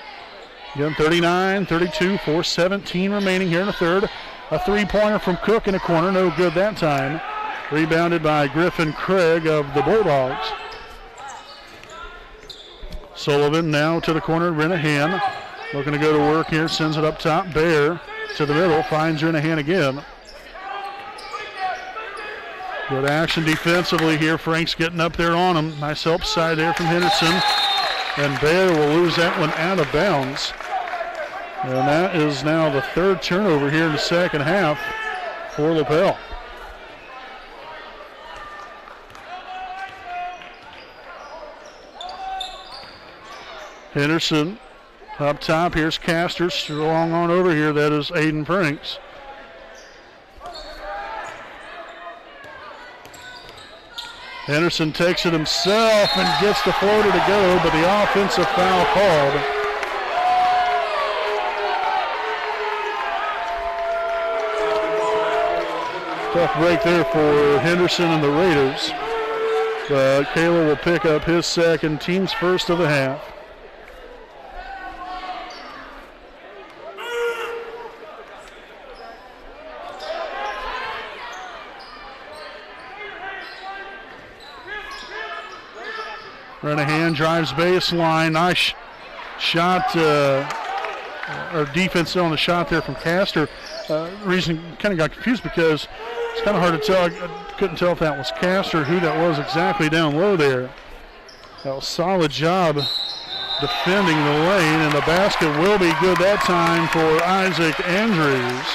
Again, 39-32, 4:17 remaining here in the third. A three-pointer from Cook in the corner, no good that time. Rebounded by Griffin Craig of the Bulldogs. Sullivan now to the corner, Renahan. Looking to go to work here, sends it up top. Bear to the middle, finds Renahan again. Good action defensively here. Frank's getting up there on him. Nice help side there from Henderson. And Bear will lose that one out of bounds. And that is now the third turnover here in the second half for Lapel. Henderson up top. Here's Castor. Strong on over here. That is Aiden Franks. Henderson takes it himself and gets the floater to go, but the offensive foul called. Tough break there for Henderson and the Raiders. But Kayla will pick up his second, team's first of the half. Renahan drives baseline. Nice shot, or defense on the shot there from Castor. Reason kind of got confused because it's kind of hard to tell. I couldn't tell if that was Castor, who that was exactly down low there. That was a solid job defending the lane, and the basket will be good that time for Isaac Andrews.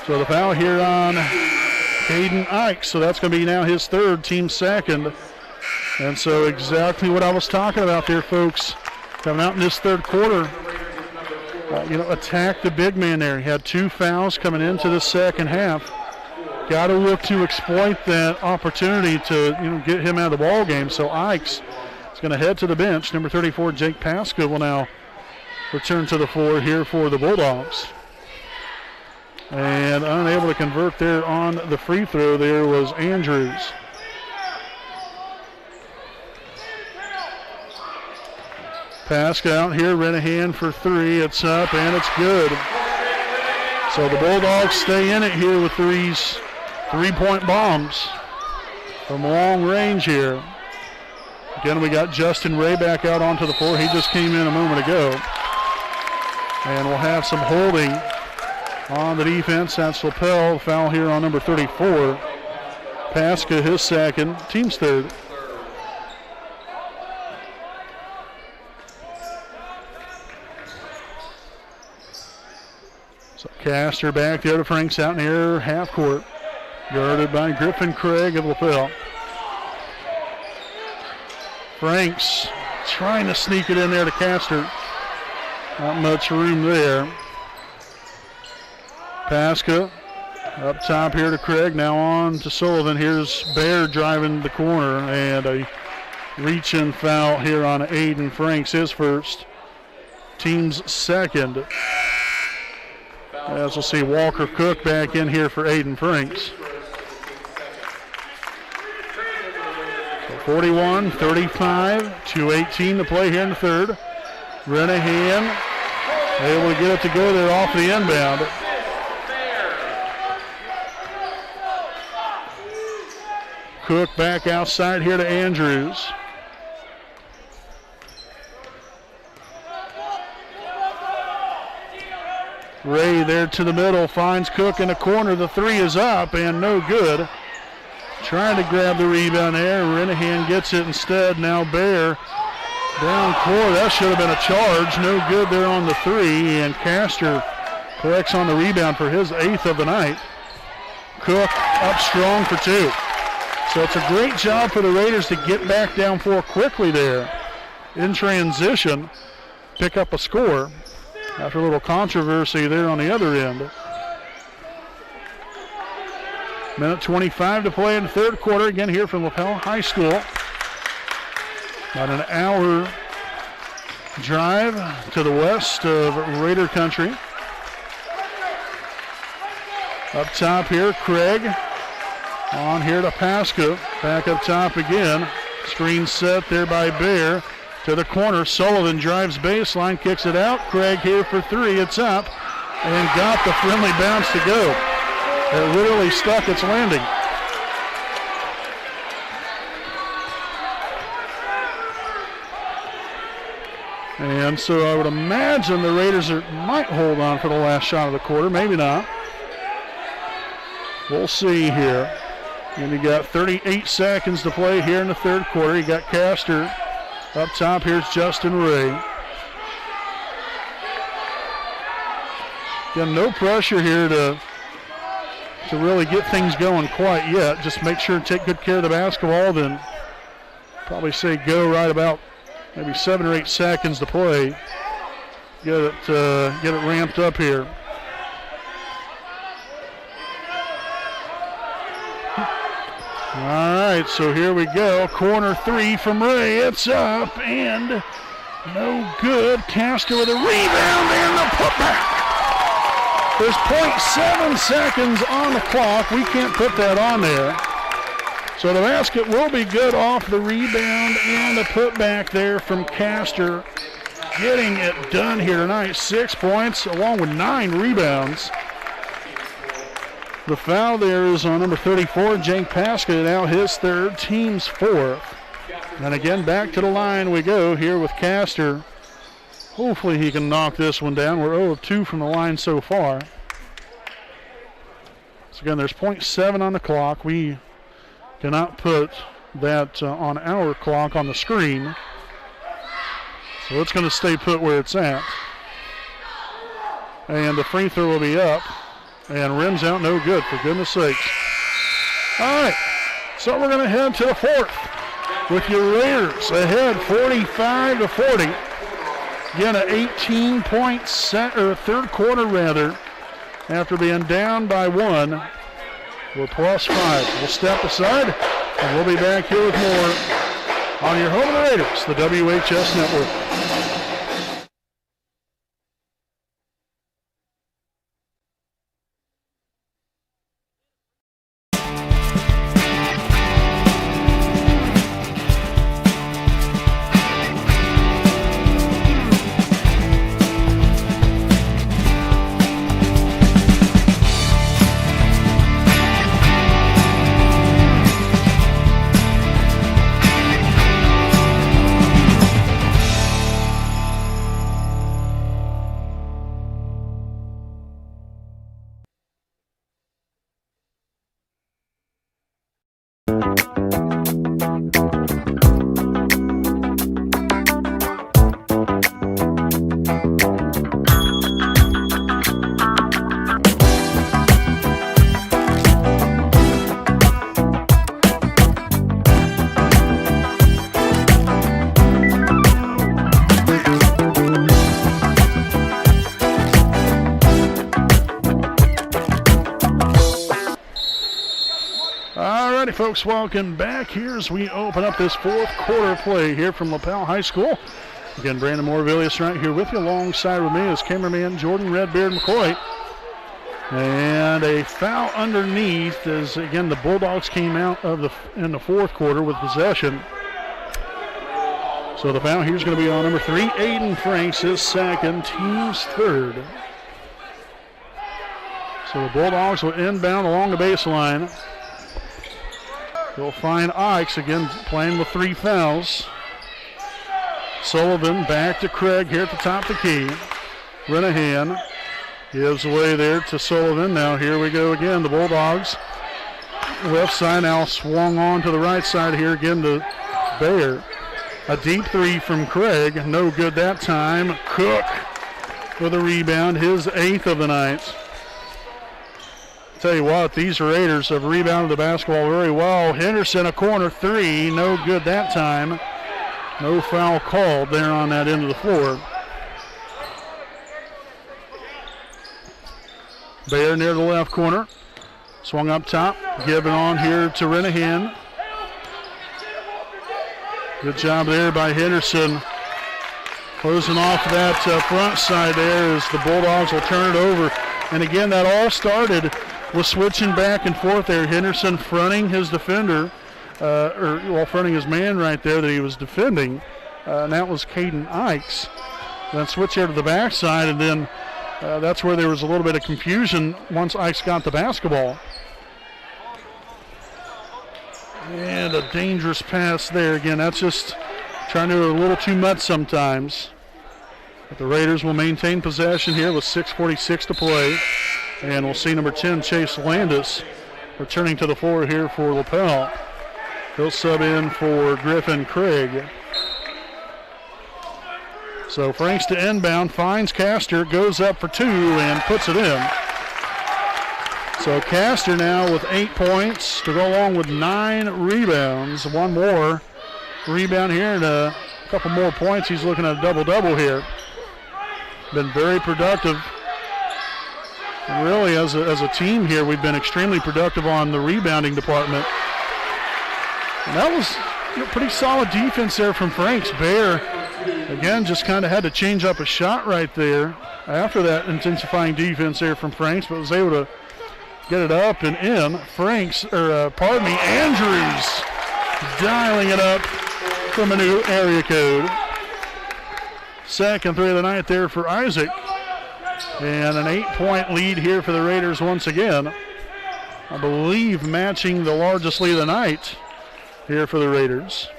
So the foul here on Caden Ike, so that's going to be now his third, team second. And so exactly what I was talking about there, folks. Coming out in this third quarter, attack the big man there. He had two fouls coming into the second half. Got to look to exploit that opportunity to get him out of the ball game. So Ike's is going to head to the bench. Number 34, Jake Pasca, will now return to the floor here for the Bulldogs. And unable to convert there on the free throw there was Andrews. Pasca out here, Renahan for three. It's up and it's good. So the Bulldogs stay in it here with these three-point bombs from long range here. Again, we got Justin Ray back out onto the floor. He just came in a moment ago. And we'll have some holding on the defense. That's Lapel. Foul here on number 34. Pasca, his second, team's third. So Castor back there to Franks out near half court. Guarded by Griffin Craig of Lapel. Franks trying to sneak it in there to Castor. Not much room there. Pasca up top here to Craig. Now on to Sullivan. Here's Bear driving the corner, and a reach-in foul here on Aiden Franks, his first, team's second. As we'll see Walker Cook back in here for Aiden Franks. 41-35, 2:18 to play here in the third. Renahan able to get it to go there off the inbound. Cook back outside here to Andrews. Ray there to the middle, finds Cook in the corner. The three is up and no good. Trying to grab the rebound there. Renahan gets it instead. Now Bear down court. That should have been a charge. No good there on the three. And Castor collects on the rebound for his 8th of the night. Cook up strong for two. So it's a great job for the Raiders to get back down 4 quickly there in transition, pick up a score after a little controversy there on the other end. Minute 25 to play in the third quarter. Again here from Lapel High School. About an hour drive to the west of Raider country. Up top here, Craig. On here to Pasco. Back up top again. Screen set there by Bear. To the corner, Sullivan drives baseline, kicks it out. Craig here for three, it's up. And got the friendly bounce to go. It literally stuck its landing. And so I would imagine the Raiders might hold on for the last shot of the quarter, maybe not. We'll see here. And you got 38 seconds to play here in the third quarter. You got Castor up top. Here's Justin Ray. Again, no pressure here to really get things going quite yet. Just make sure and take good care of the basketball. Then probably say go right about maybe 7 or 8 seconds to play. Get it ramped up here. All right, so here we go. Corner three from Ray. It's up and no good. Castor with a rebound and the putback. There's 0.7 seconds on the clock. We can't put that on there. So the basket will be good off the rebound and the putback there from Castor. Getting it done here tonight. 6 points along with 9 rebounds. The foul there is on number 34, Jake Pasco, now his third, team's fourth. And again, back to the line we go here with Castor. Hopefully he can knock this one down. We're 0 of 2 from the line so far. So again, there's 0.7 on the clock. We cannot put that on our clock on the screen. So it's going to stay put where it's at. And the free throw will be up. And rims out, no good, for goodness sakes. All right, so we're going to head to the fourth with your Raiders ahead 45-40. Again, an 18-point third quarter rather, after being down by 1. We're +5. We'll step aside, and we'll be back here with more on your home of the Raiders, the WHS Network. Folks, welcome back here as we open up this fourth quarter play here from Lapel High School. Again, Brandon Morvillius right here with you, alongside with me is cameraman Jordan Redbeard McCoy. And a foul underneath as, again, the Bulldogs came out of in the fourth quarter with possession. So the foul here is going to be on number 3, Aiden Franks, his second, team's third. So the Bulldogs will inbound along the baseline. They'll find Ikes, again playing with 3 fouls. Sullivan back to Craig here at the top of the key. Renahan gives away there to Sullivan. Now here we go again. The Bulldogs left side now swung on to the right side here again to Bayer. A deep 3 from Craig. No good that time. Cook with a rebound, his 8th of the night. Tell you what, these Raiders have rebounded the basketball very well. Henderson, a corner 3, no good that time. No foul called there on that end of the floor. Bayer near the left corner. Swung up top, given on here to Renahan. Good job there by Henderson. Closing off that front side there as the Bulldogs will turn it over. And again, that all started with switching back and forth there. Henderson fronting his defender, fronting his man right there that he was defending. And that was Caden Ikes. Then switch here to the backside, and then that's where there was a little bit of confusion once Ikes got the basketball. And a dangerous pass there. Again, that's just trying to do a little too much sometimes. But the Raiders will maintain possession here with 6:46 to play. And we'll see number 10, Chase Landis, returning to the floor here for Lapel. He'll sub in for Griffin Craig. So Franks to inbound, finds Castor, goes up for two, and puts it in. So Castor now with 8 points to go along with 9 rebounds. One more rebound here and a couple more points. He's looking at a double-double here. Been very productive. And really, as a team here, we've been extremely productive on the rebounding department. And that was pretty solid defense there from Franks. Bear, again, just kind of had to change up a shot right there after that intensifying defense there from Franks, but was able to get it up and in. Andrews dialing it up from a new area code. Second three of the night there for Isaac. And an 8-point lead here for the Raiders once again. I believe matching the largest lead of the night here for the Raiders.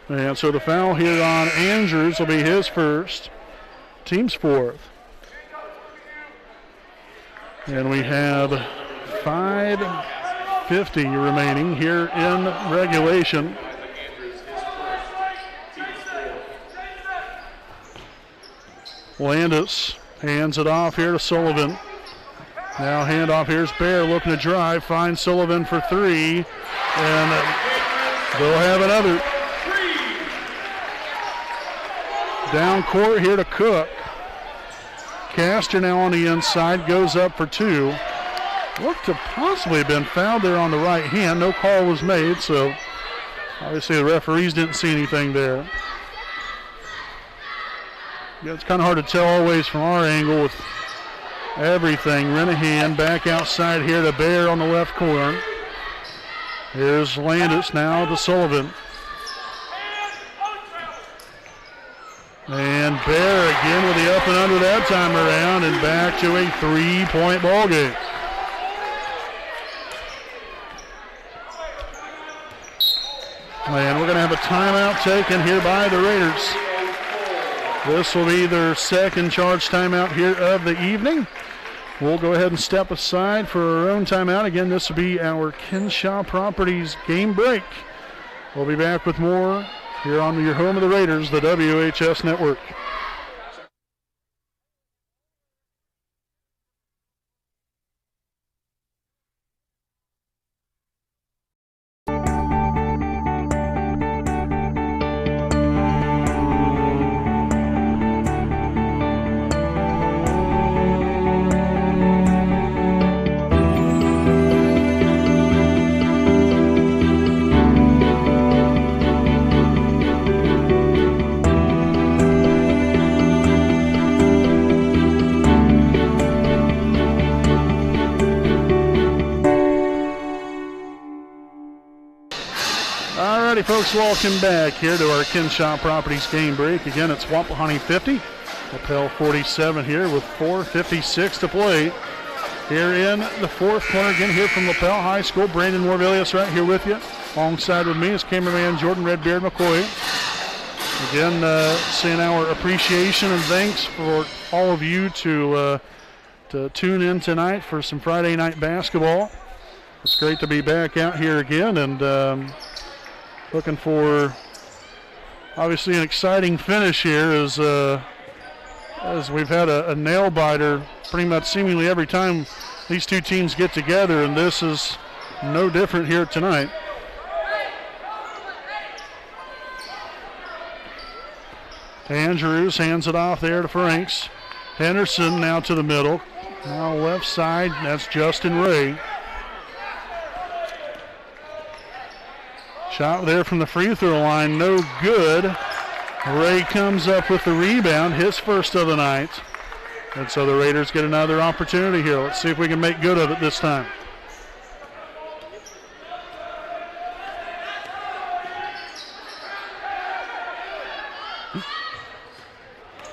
And so the foul here on Andrews will be his first, team's fourth. And we have 5:50 remaining here in regulation. Landis hands it off here to Sullivan. Now handoff, here's Bear looking to drive, finds Sullivan for three, and they'll have another. Down court here to Cook. Castor now on the inside, goes up for two. Looked to possibly have been fouled there on the right hand. No call was made, so obviously the referees didn't see anything there. Yeah, it's kind of hard to tell always from our angle with everything. Renahan back outside here to Bear on the left corner. Here's Landis now to Sullivan. And Bear again with the up and under that time around, and back to a 3-point ball game. And we're going to have a timeout taken here by the Raiders. This will be their second charge timeout here of the evening. We'll go ahead and step aside for our own timeout. Again, this will be our Kinshaw Properties game break. We'll be back with more here on your home of the Raiders, the WHS Network. Folks, welcome back here to our Kinshaw Properties game break. Again, it's Wapahani 50, Lapel 47 here with 4:56 to play. Here in the fourth corner, again here from Lapel High School, Brandon Morvillius right here with you. Alongside with me is cameraman Jordan Redbeard McCoy. Again, saying our appreciation and thanks for all of you to tune in tonight for some Friday night basketball. It's great to be back out here again, and looking for obviously an exciting finish here as we've had a nail biter pretty much seemingly every time these two teams get together, and this is no different here tonight. Andrews hands it off there to Franks. Henderson now to the middle. Now left side, that's Justin Ray. Shot there from the free throw line, no good. Ray comes up with the rebound, his first of the night. And so the Raiders get another opportunity here. Let's see if we can make good of it this time.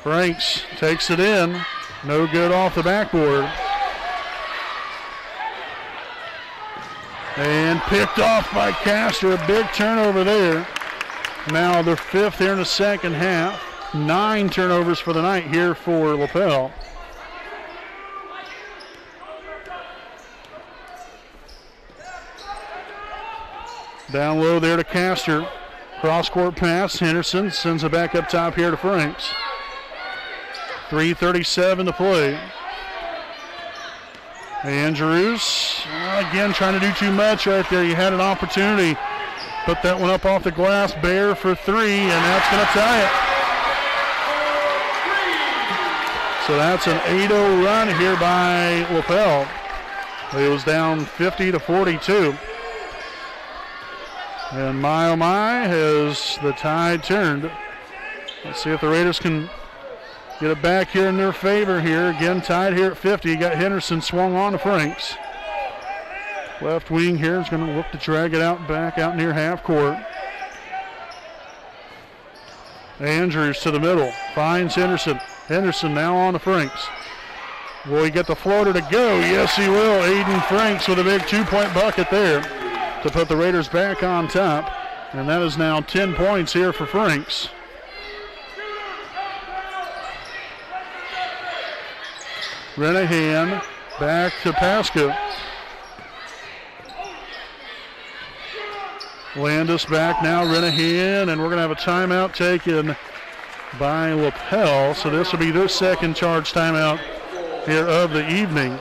Franks takes it in. No good off the backboard. And picked off by Castor. A big turnover there. Now their fifth here in the second half. 9 turnovers for the night here for Lapel. Down low there to Castor. Cross-court pass. Henderson sends it back up top here to Franks. 3:37 to play. Andrews, again, trying to do too much right there. You had an opportunity. Put that one up off the glass. Bear for 3, and that's going to tie it. So that's an 8-0 run here by Lapel. It was down 50-42. And my oh my, has the tide turned. Let's see if the Raiders can get it back here in their favor here. Again, tied here at 50. You got Henderson swung on to Franks. Left wing here is going to look to drag it out back out near half court. Andrews to the middle. Finds Henderson. Henderson now on to Franks. Will he get the floater to go? Yes, he will. Aiden Franks with a big 2-point bucket there to put the Raiders back on top. And that is now 10 points here for Franks. Renahan back to Pasco. Landis back now, Renahan, and we're going to have a timeout taken by Lapel. So this will be their second charge timeout here of the evening.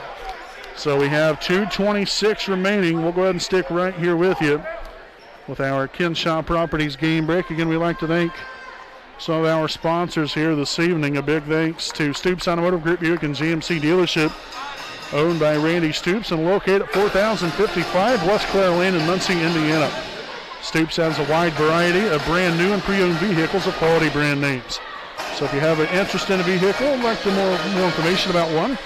So we have 2:26 remaining. We'll go ahead and stick right here with you with our Kenshaw Properties game break. Again, we'd like to thank some of our sponsors here this evening. A big thanks to Stoops Automotive Group Buick and GMC dealership, owned by Randy Stoops and located at 4055 West Clare Lane in Muncie, Indiana. Stoops has a wide variety of brand new and pre-owned vehicles of quality brand names. So if you have an interest in a vehicle and like more information about one,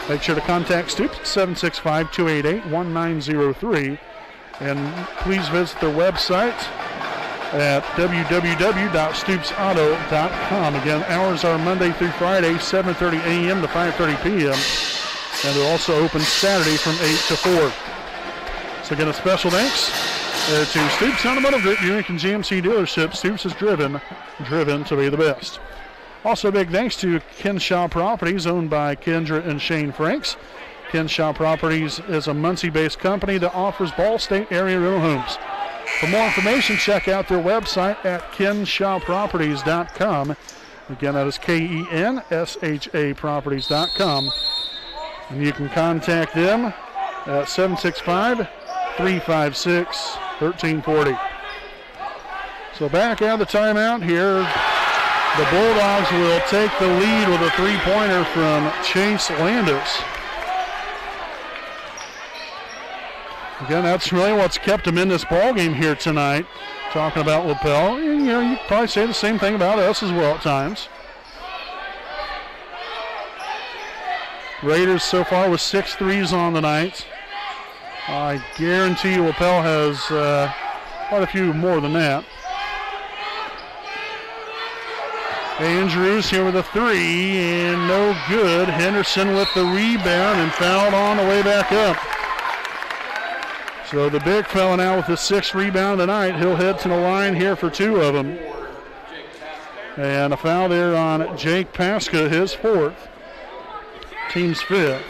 make sure to contact Stoops at 765-288-1903. And please visit their website at www.stoopsauto.com. Again, hours are Monday through Friday, 7:30 a.m. to 5:30 p.m. And they're also open Saturday from 8 to 4. So again, a special thanks to Stoops Automotive Group, Buick and GMC dealership. Stoops is driven to be the best. Also, big thanks to Kenshaw Properties, owned by Kendra and Shane Franks. Kenshaw Properties is a Muncie-based company that offers Ball State area rental homes. For more information, check out their website at kenshawproperties.com. Again, that is KENSHA properties.com. And you can contact them at 765-356-1340. So back out of the timeout here. The Bulldogs will take the lead with a three-pointer from Chase Landis. Again, that's really what's kept them in this ball game here tonight. Talking about Lapel, and you could probably say the same thing about us as well at times. Raiders so far with 6 threes on the night. I guarantee you Lapel has quite a few more than that. Andrews here with a 3, and no good. Henderson with the rebound and fouled on the way back up. So the big fella now with his 6th rebound tonight. He'll head to the line here for 2 of them. And a foul there on Jake Pasca, his 4th. Team's 5th.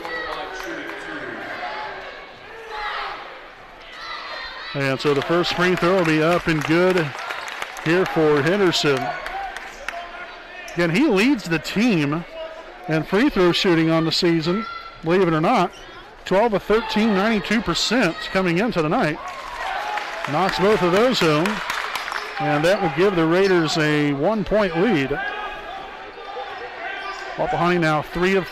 And so the first free throw will be up and good here for Henderson. Again, he leads the team in free throw shooting on the season, believe it or not. 12 of 13, 92% coming into the night. Knocks both of those home, and that will give the Raiders a 1-point lead. Wapahani now 2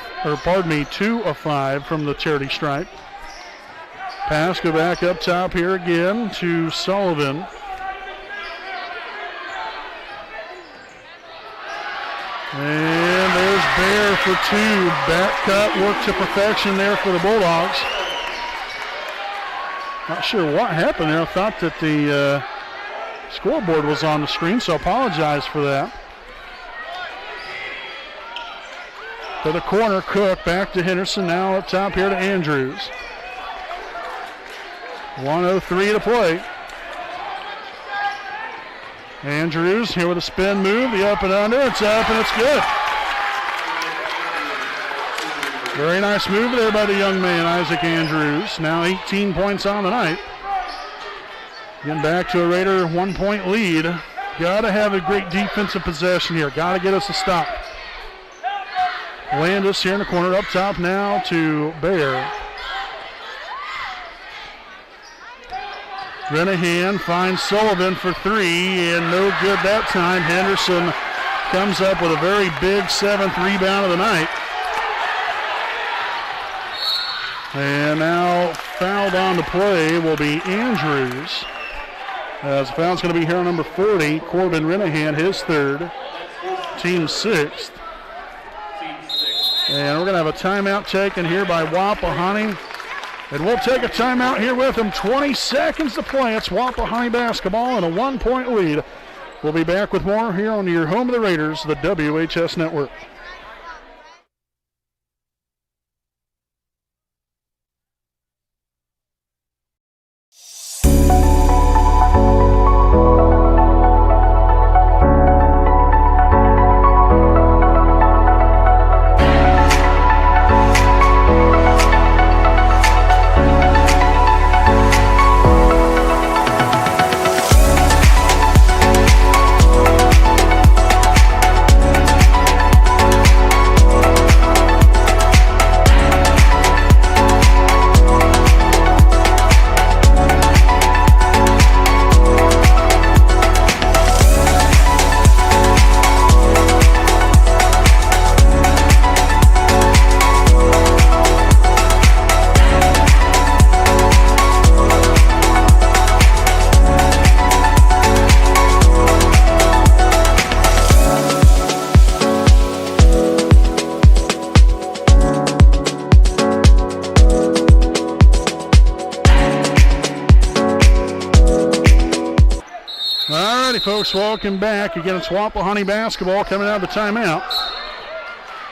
of 5 from the charity stripe. Pass go back up top here again to Sullivan. for 2. Back cut worked to perfection there for the Bulldogs. Not sure what happened there. I thought that the scoreboard was on the screen, so I apologize for that. To the corner, Cook back to Henderson. Now up top here to Andrews. 1:03 to play. Andrews here with a spin move. The up and under. It's up and it's good. Very nice move there by the young man, Isaac Andrews. Now 18 points on the night. Getting back to a Raider 1-point lead. Got to have a great defensive possession here. Got to get us a stop. Landis here in the corner, up top now to Bear. Renahan finds Sullivan for 3, and no good that time. Henderson comes up with a very big 7th rebound of the night. And now fouled on the play will be Andrews. As the foul's going to be here on number 40, Corbin Renahan, his 3rd, team 6th. And we're going to have a timeout taken here by Wapahani. And we'll take a timeout here with them. 20 seconds to play. It's Wapahani basketball and a 1-point lead. We'll be back with more here on your home of the Raiders, the WHS Network. Folks, welcome back. Again, it's Wapahani basketball coming out of the timeout.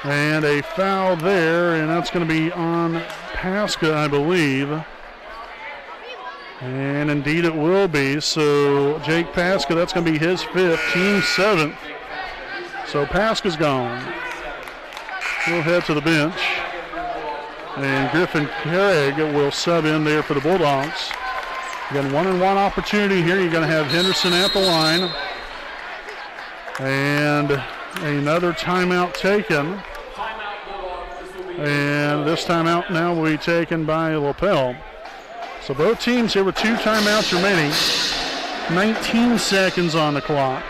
And a foul there, and that's going to be on Pasca, I believe. And indeed it will be. So Jake Pasca, that's going to be his 5th, team 7th. So Pasca's gone. We'll head to the bench. And Griffin Craig will sub in there for the Bulldogs. Again, 1-on-1 opportunity here. You're going to have Henderson at the line. And another timeout taken. And this timeout now will be taken by Lapel. So both teams here with 2 timeouts remaining. 19 seconds on the clock.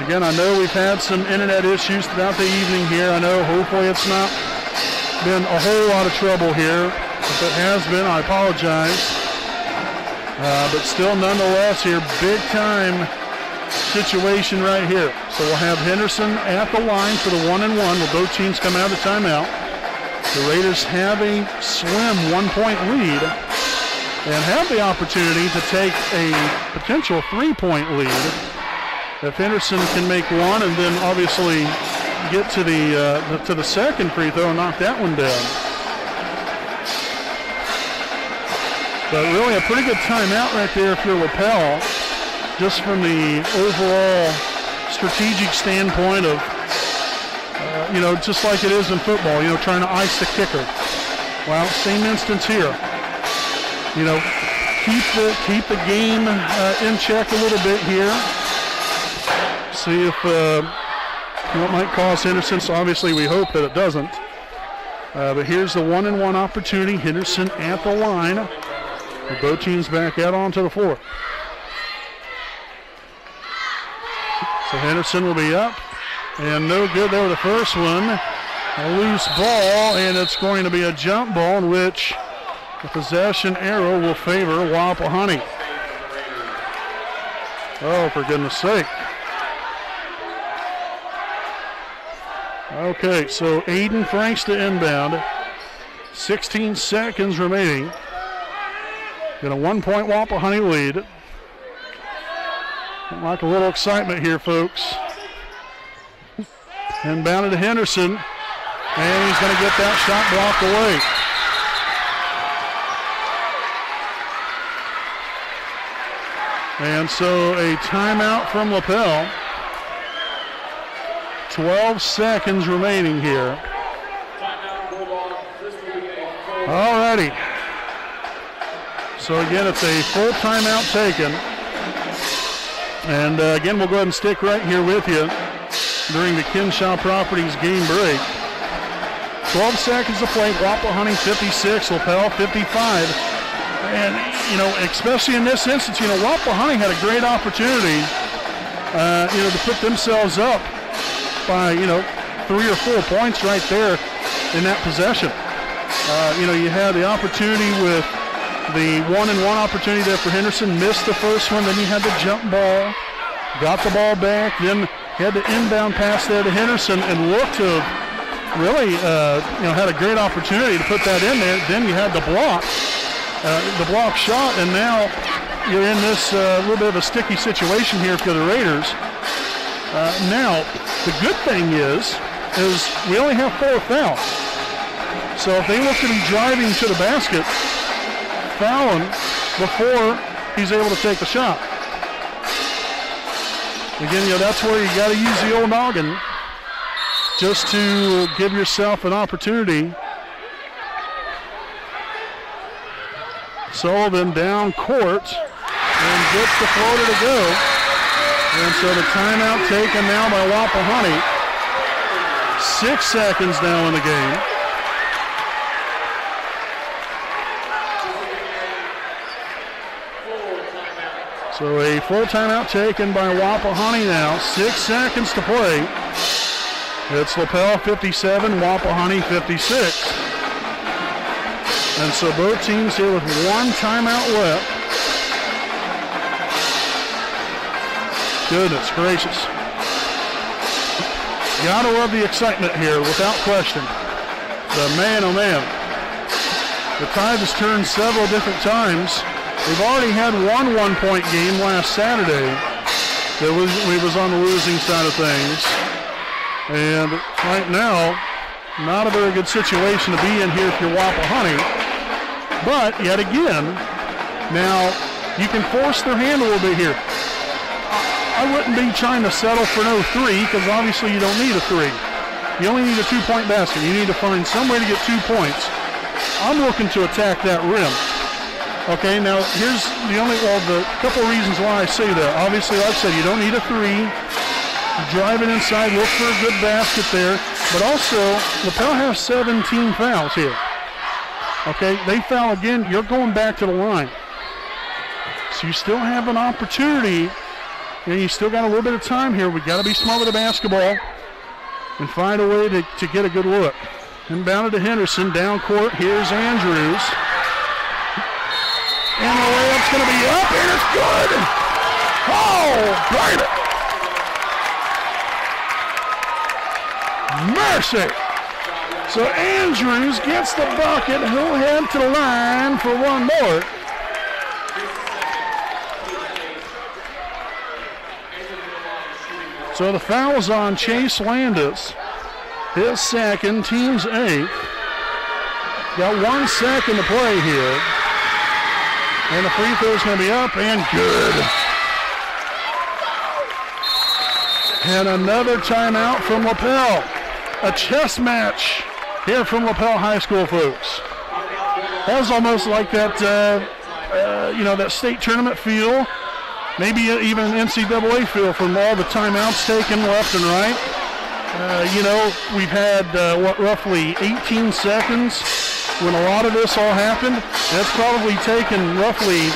Again, I know we've had some internet issues throughout the evening here. I know hopefully it's not been a whole lot of trouble here. If it has been, I apologize. But still, nonetheless, here, big time situation right here. So we'll have Henderson at the line for the 1-and-1 where both teams come out of the timeout. The Raiders have a slim 1-point lead and have the opportunity to take a potential 3-point lead if Henderson can make one and then obviously get to the second free throw and knock that one down. But really a pretty good timeout right there if you're Lapel, just from the overall strategic standpoint of, just like it is in football, trying to ice the kicker. Well, same instance here. Keep the game in check a little bit here. See if what might cause Henderson. So obviously we hope that it doesn't. But here's the 1-and-1 opportunity. Henderson at the line. Both teams back out onto the floor. So Henderson will be up. And no good there with the first one. A loose ball, and it's going to be a jump ball in which the possession arrow will favor Wapahani. Oh, for goodness sake. Okay, so Aiden Franks to inbound. 16 seconds remaining. Got a 1-point Wapahani lead. Like a little excitement here, folks. Inbounded to Henderson. And he's going to get that shot blocked away. And so a timeout from Lapel. 12 seconds remaining here. All righty. So again, it's a full timeout taken. And again, we'll go ahead and stick right here with you during the Kinshaw Properties game break. 12 seconds to play. Wapahani 56, Lapel 55. And, you know, especially in this instance, you know, Wapahani had a great opportunity, you know, to put themselves up by, you know, 3 or 4 points right there in that possession. You know, you had the opportunity with the 1-and-1 opportunity there for Henderson, missed the first one, then you had the jump ball, got the ball back, then had the inbound pass there to Henderson and looked to really, you know, had a great opportunity to put that in there. Then you had the block shot, and now you're in this little bit of a sticky situation here for the Raiders. Now, the good thing is we only have 4 fouls. So if they look to be driving to the basket, fouling before he's able to take the shot. Again, you know, that's where you got to use the old noggin just to give yourself an opportunity. Sullivan down court and gets the floater to go. And so the timeout taken now by Wapahani. 6 seconds now in the game. So a full timeout taken by Wapahani now. 6 seconds to play. It's Lapel 57, Wapahani 56. And so both teams here with 1 timeout left. Goodness gracious. Gotta love the excitement here, without question. The man, oh man. The tide has turned several different times. We've already had one 1-point game last Saturday that we was on the losing side of things. And right now, not a very good situation to be in here if you're Wapahani. But yet again, now you can force their hand a little bit here. I wouldn't be trying to settle for no 3 because obviously you don't need a 3. You only need a 2-point basket. You need to find some way to get 2 points. I'm looking to attack that rim. Okay, now here's the couple reasons why I say that. Obviously, like I said, you don't need a 3. Drive it inside, look for a good basket there. But also, Lapel has 17 fouls here. Okay, they foul again, you're going back to the line. So you still have an opportunity, and you still got a little bit of time here. We got to be smart with the basketball and find a way to get a good look. Inbounded to Henderson, down court, here's Andrews. And the layup's going to be up, and it's good! Oh, private! Mercy! So Andrews gets the bucket. He'll head to the line for one more. So the foul's on Chase Landis. His second, team's 8th. Got 1 second to play here. And the free throw's going to be up and good. And another timeout from Lapel. A chess match here from Lapel High School, folks. That was almost like that, that state tournament feel. Maybe even an NCAA feel from all the timeouts taken left and right. We've had, roughly 18 seconds when a lot of this all happened. That's probably taken roughly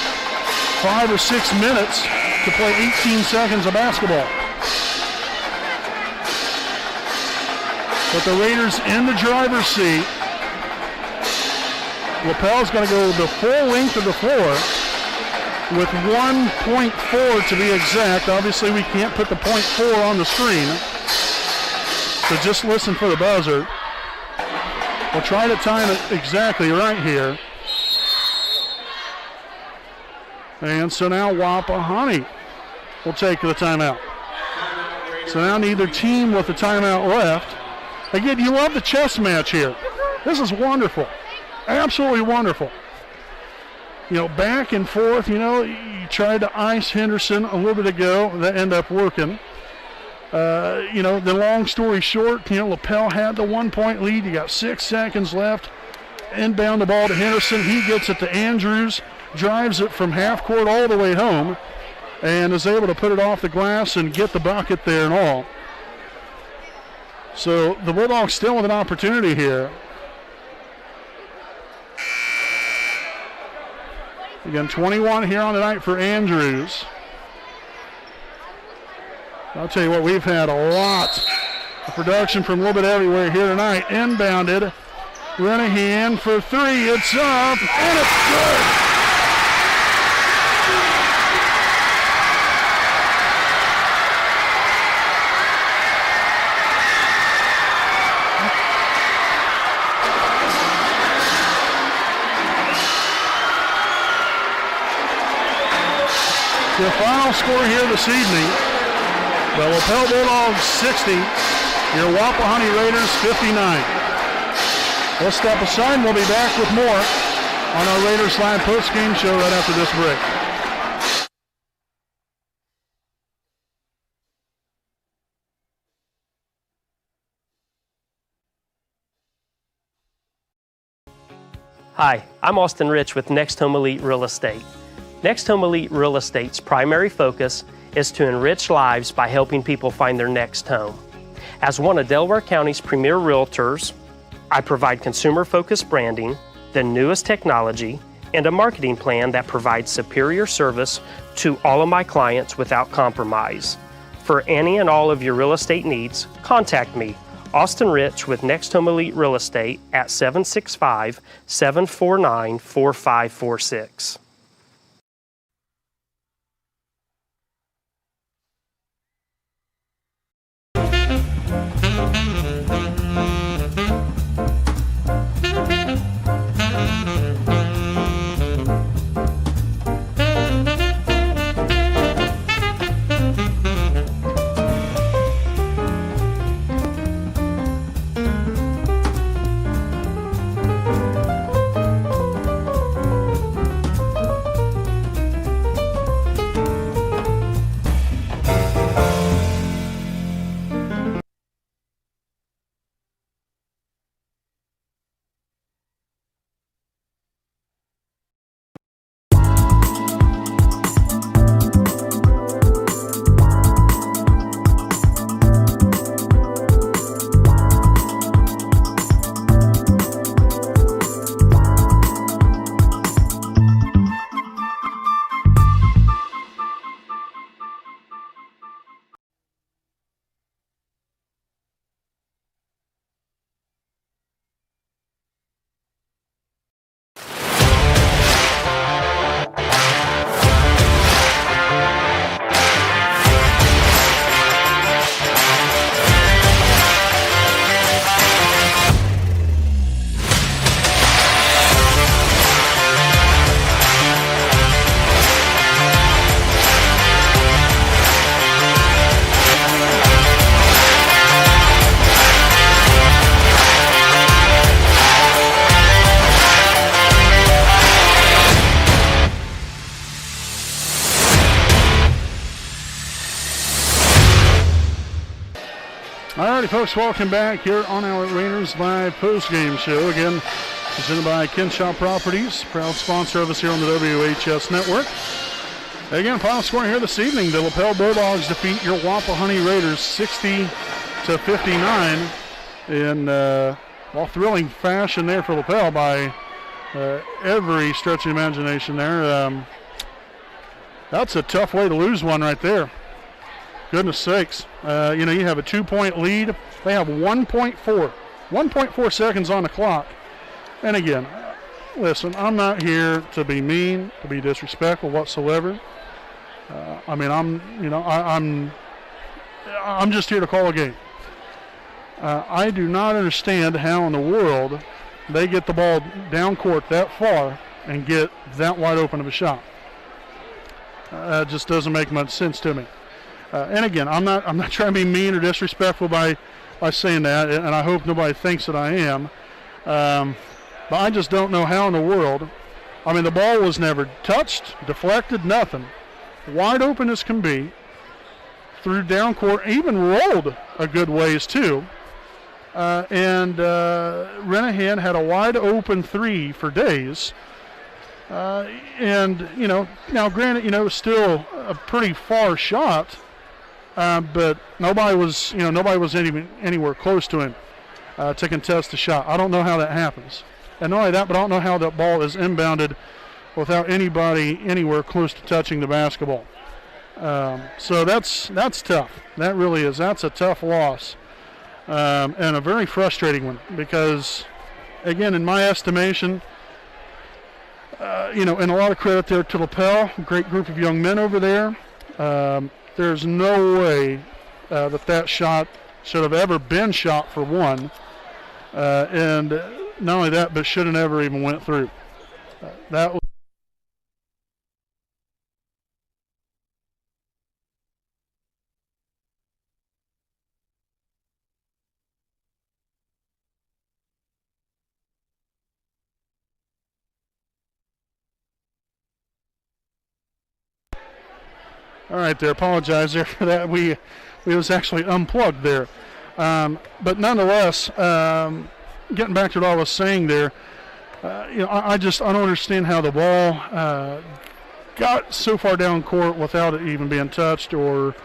5 or 6 minutes to play 18 seconds of basketball. But the Raiders in the driver's seat. Lapel's going to go the full length of the floor with 1.4 to be exact. Obviously, we can't put the .4 on the screen. So just listen for the buzzer. We'll try to time it exactly right here. And so now Wapahani will take the timeout. So now neither team with the timeout left. Again, you love the chess match here. This is wonderful. Absolutely wonderful. You know, back and forth, you know, you tried to ice Henderson a little bit ago. That ended up working. You know, the long story short, you know, Lapel had the 1-point lead. You got 6 seconds left. Inbound the ball to Henderson. He gets it to Andrews, drives it from half court all the way home, and is able to put it off the glass and get the bucket there and all. So the Bulldogs still with an opportunity here. Again, 21 here on the night for Andrews. I'll tell you what, we've had a lot of production from a little bit everywhere here tonight. Inbounded. Renahan for 3. It's up, and it's good. The final score here this evening, the Lapel Bulldogs 60, your Wapahani Raiders 59. Let's step aside and we'll be back with more on our Raiders Live post-game show right after this break. Hi, I'm Austin Rich with Next Home Elite Real Estate. Next Home Elite Real Estate's primary focus is to enrich lives by helping people find their next home. As one of Delaware County's premier realtors, I provide consumer-focused branding, the newest technology, and a marketing plan that provides superior service to all of my clients without compromise. For any and all of your real estate needs, contact me, Austin Rich with Next Home Elite Real Estate at 765-749-4546. Alrighty, folks, welcome back here on our Raiders Live post-game show. Again, presented by Kenshaw Properties, proud sponsor of us here on the WHS Network. Again, final score here this evening, the Lapel Bulldogs defeat your Wapahani Raiders 60-59 in thrilling fashion there for Lapel by every stretch of imagination there. That's a tough way to lose one right there. Goodness sakes. You have a 2-point lead. They have 1.4 seconds on the clock. And again, listen, I'm not here to be mean, to be disrespectful whatsoever. I'm just here to call a game. I do not understand how in the world they get the ball down court that far and get that wide open of a shot. It just doesn't make much sense to me. And again, I'm not trying to be mean or disrespectful by saying that, and I hope nobody thinks that I am. But I just don't know how in the world. I mean, the ball was never touched, deflected, nothing. Wide open as can be. Threw down court, even rolled a good ways too. And Renahan had a wide open three for days. And, now granted, it was still a pretty far shot. But nobody was anywhere close to him to contest the shot. I don't know how that happens. And not only that, but I don't know how that ball is inbounded without anybody anywhere close to touching the basketball. So that's tough. That really is. That's a tough loss. And a very frustrating one because, again, in my estimation, and a lot of credit there to Lapel, great group of young men over there. There's no way that shot should have ever been shot for one. And not only that, but should have never even went through. That was all right there. Apologize there for that. We was actually unplugged there. But nonetheless, getting back to what I was saying there, I don't understand how the ball got so far down court without it even being touched, or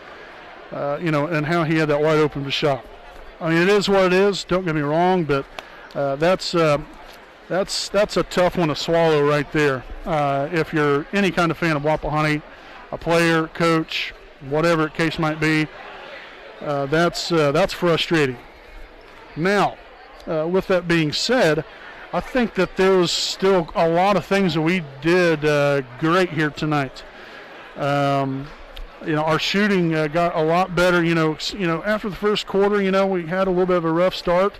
and how he had that wide open shot. I mean, it is what it is. Don't get me wrong, but that's a tough one to swallow right there. If you're any kind of fan of Wapahani, a player, coach, whatever the case might be, that's frustrating. Now, with that being said, I think that there was still a lot of things that we did great here tonight. Our shooting got a lot better. After the first quarter, we had a little bit of a rough start.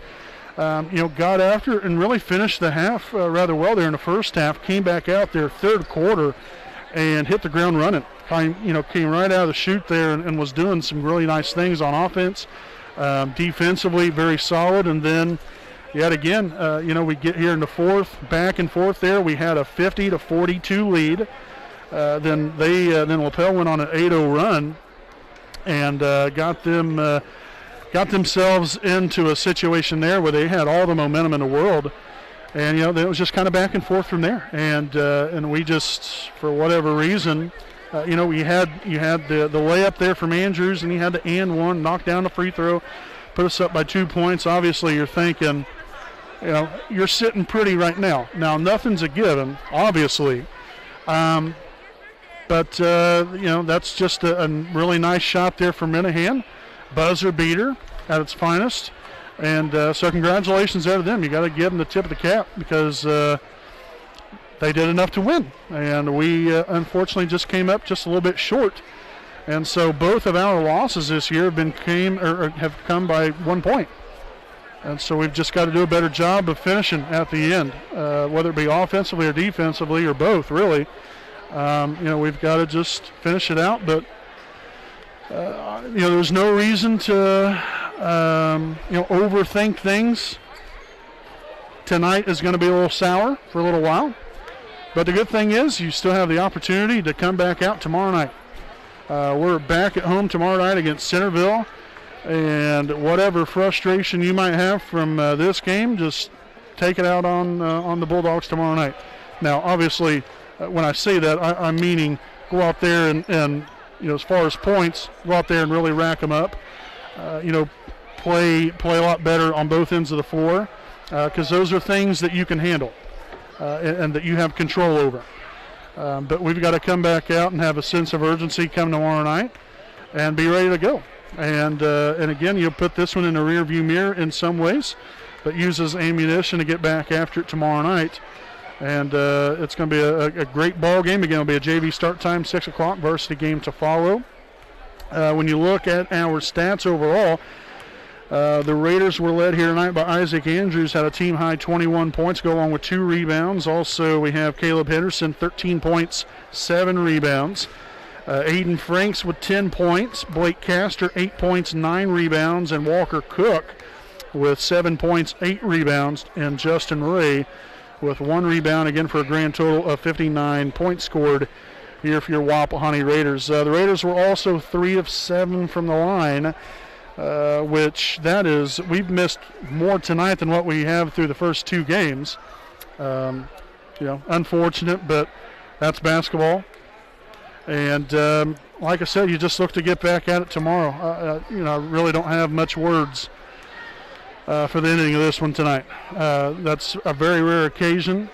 Got after it and really finished the half rather well there in the first half. Came back out there third quarter and hit the ground running. Came right out of the chute there and was doing some really nice things on offense. Defensively, very solid. And then, yet again, we get here in the fourth, back and forth there. We had a 50-42 lead. Then Lapel went on an 8-0 run and got themselves into a situation there where they had all the momentum in the world. And, it was just kind of back and forth from there. And we just, for whatever reason, you had the layup there from Andrews, and he had the and one, knock down the free throw, put us up by 2 points. Obviously, you're thinking, you're sitting pretty right now. Now, nothing's a given, obviously. But that's just a really nice shot there from Minahan. Buzzer beater at its finest. And so congratulations there to them. You got to give them the tip of the cap because they did enough to win. And we unfortunately just came up just a little bit short. And so both of our losses this year have come by 1 point. And so we've just got to do a better job of finishing at the end, whether it be offensively or defensively or both, really. We've got to just finish it out. But, there's no reason to, overthink things. Tonight is going to be a little sour for a little while. But the good thing is you still have the opportunity to come back out tomorrow night. We're back at home tomorrow night against Centerville. And whatever frustration you might have from this game, just take it out on the Bulldogs tomorrow night. Now, obviously, when I say that, I'm meaning go out there and as far as points, go out there and really rack them up. Play a lot better on both ends of the floor because those are things that you can handle and that you have control over. But we've got to come back out and have a sense of urgency come tomorrow night and be ready to go. And again, you'll put this one in the rearview mirror in some ways, but use as ammunition to get back after it tomorrow night. And it's going to be a great ball game. Again, it'll be a JV start time, 6 o'clock, varsity game to follow. When you look at our stats overall, The Raiders were led here tonight by Isaac Andrews, had a team-high 21 points, go along with 2 rebounds. Also, we have Caleb Henderson, 13 points, 7 rebounds. Aiden Franks with 10 points. Blake Castor, 8 points, 9 rebounds. And Walker Cook with 7 points, 8 rebounds. And Justin Ray with 1 rebound, again for a grand total of 59 points scored here for your Wapahani Raiders. The Raiders were also 3 of 7 from the line. Which that is, we've missed more tonight than what we have through the first 2 games. Unfortunate, but that's basketball. And like I said, you just look to get back at it tomorrow. I really don't have much words for the ending of this one tonight. That's a very rare occasion.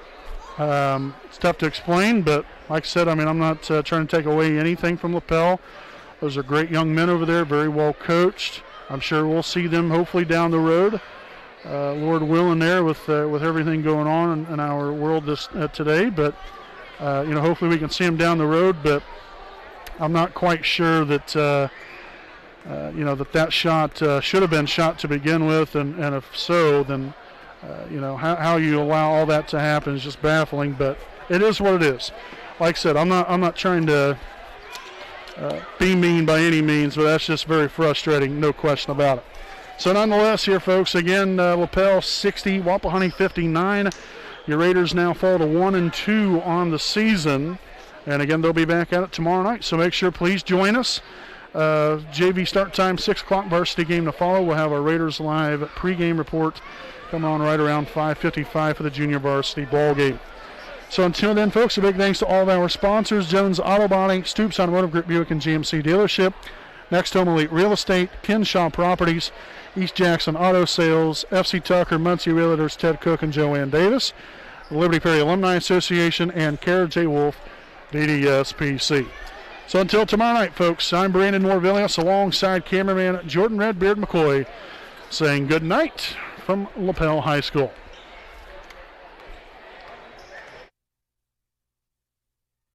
It's tough to explain, but like I said, I'm not trying to take away anything from Lapel. Those are great young men over there, very well coached. I'm sure we'll see them hopefully down the road, Lord willing, there with everything going on in our world today. But hopefully we can see them down the road. But I'm not quite sure that that shot should have been shot to begin with, and if so, then how you allow all that to happen is just baffling. But it is what it is. Like I said, I'm not trying to be mean by any means, but that's just very frustrating, no question about it. So nonetheless here, folks, again, Lapel 60, Wapahani 59. Your Raiders now fall to 1-2 on the season. And again, they'll be back at it tomorrow night. So make sure, please join us. JV start time, 6 o'clock, varsity game to follow. We'll have our Raiders Live pregame report coming on right around 5:55 for the junior varsity ball game. So until then, folks, a big thanks to all of our sponsors: Jones Auto Body, Stoops Automotive Group Buick and GMC Dealership, Next Home Elite Real Estate, Kinshaw Properties, East Jackson Auto Sales, FC Tucker, Muncie Realtors, Ted Cook and Joanne Davis, the Liberty Perry Alumni Association, and Kara J. Wolf, DDSPC. So until tomorrow night, folks, I'm Brandon Morvillius alongside cameraman Jordan Redbeard McCoy saying good night from Lapel High School.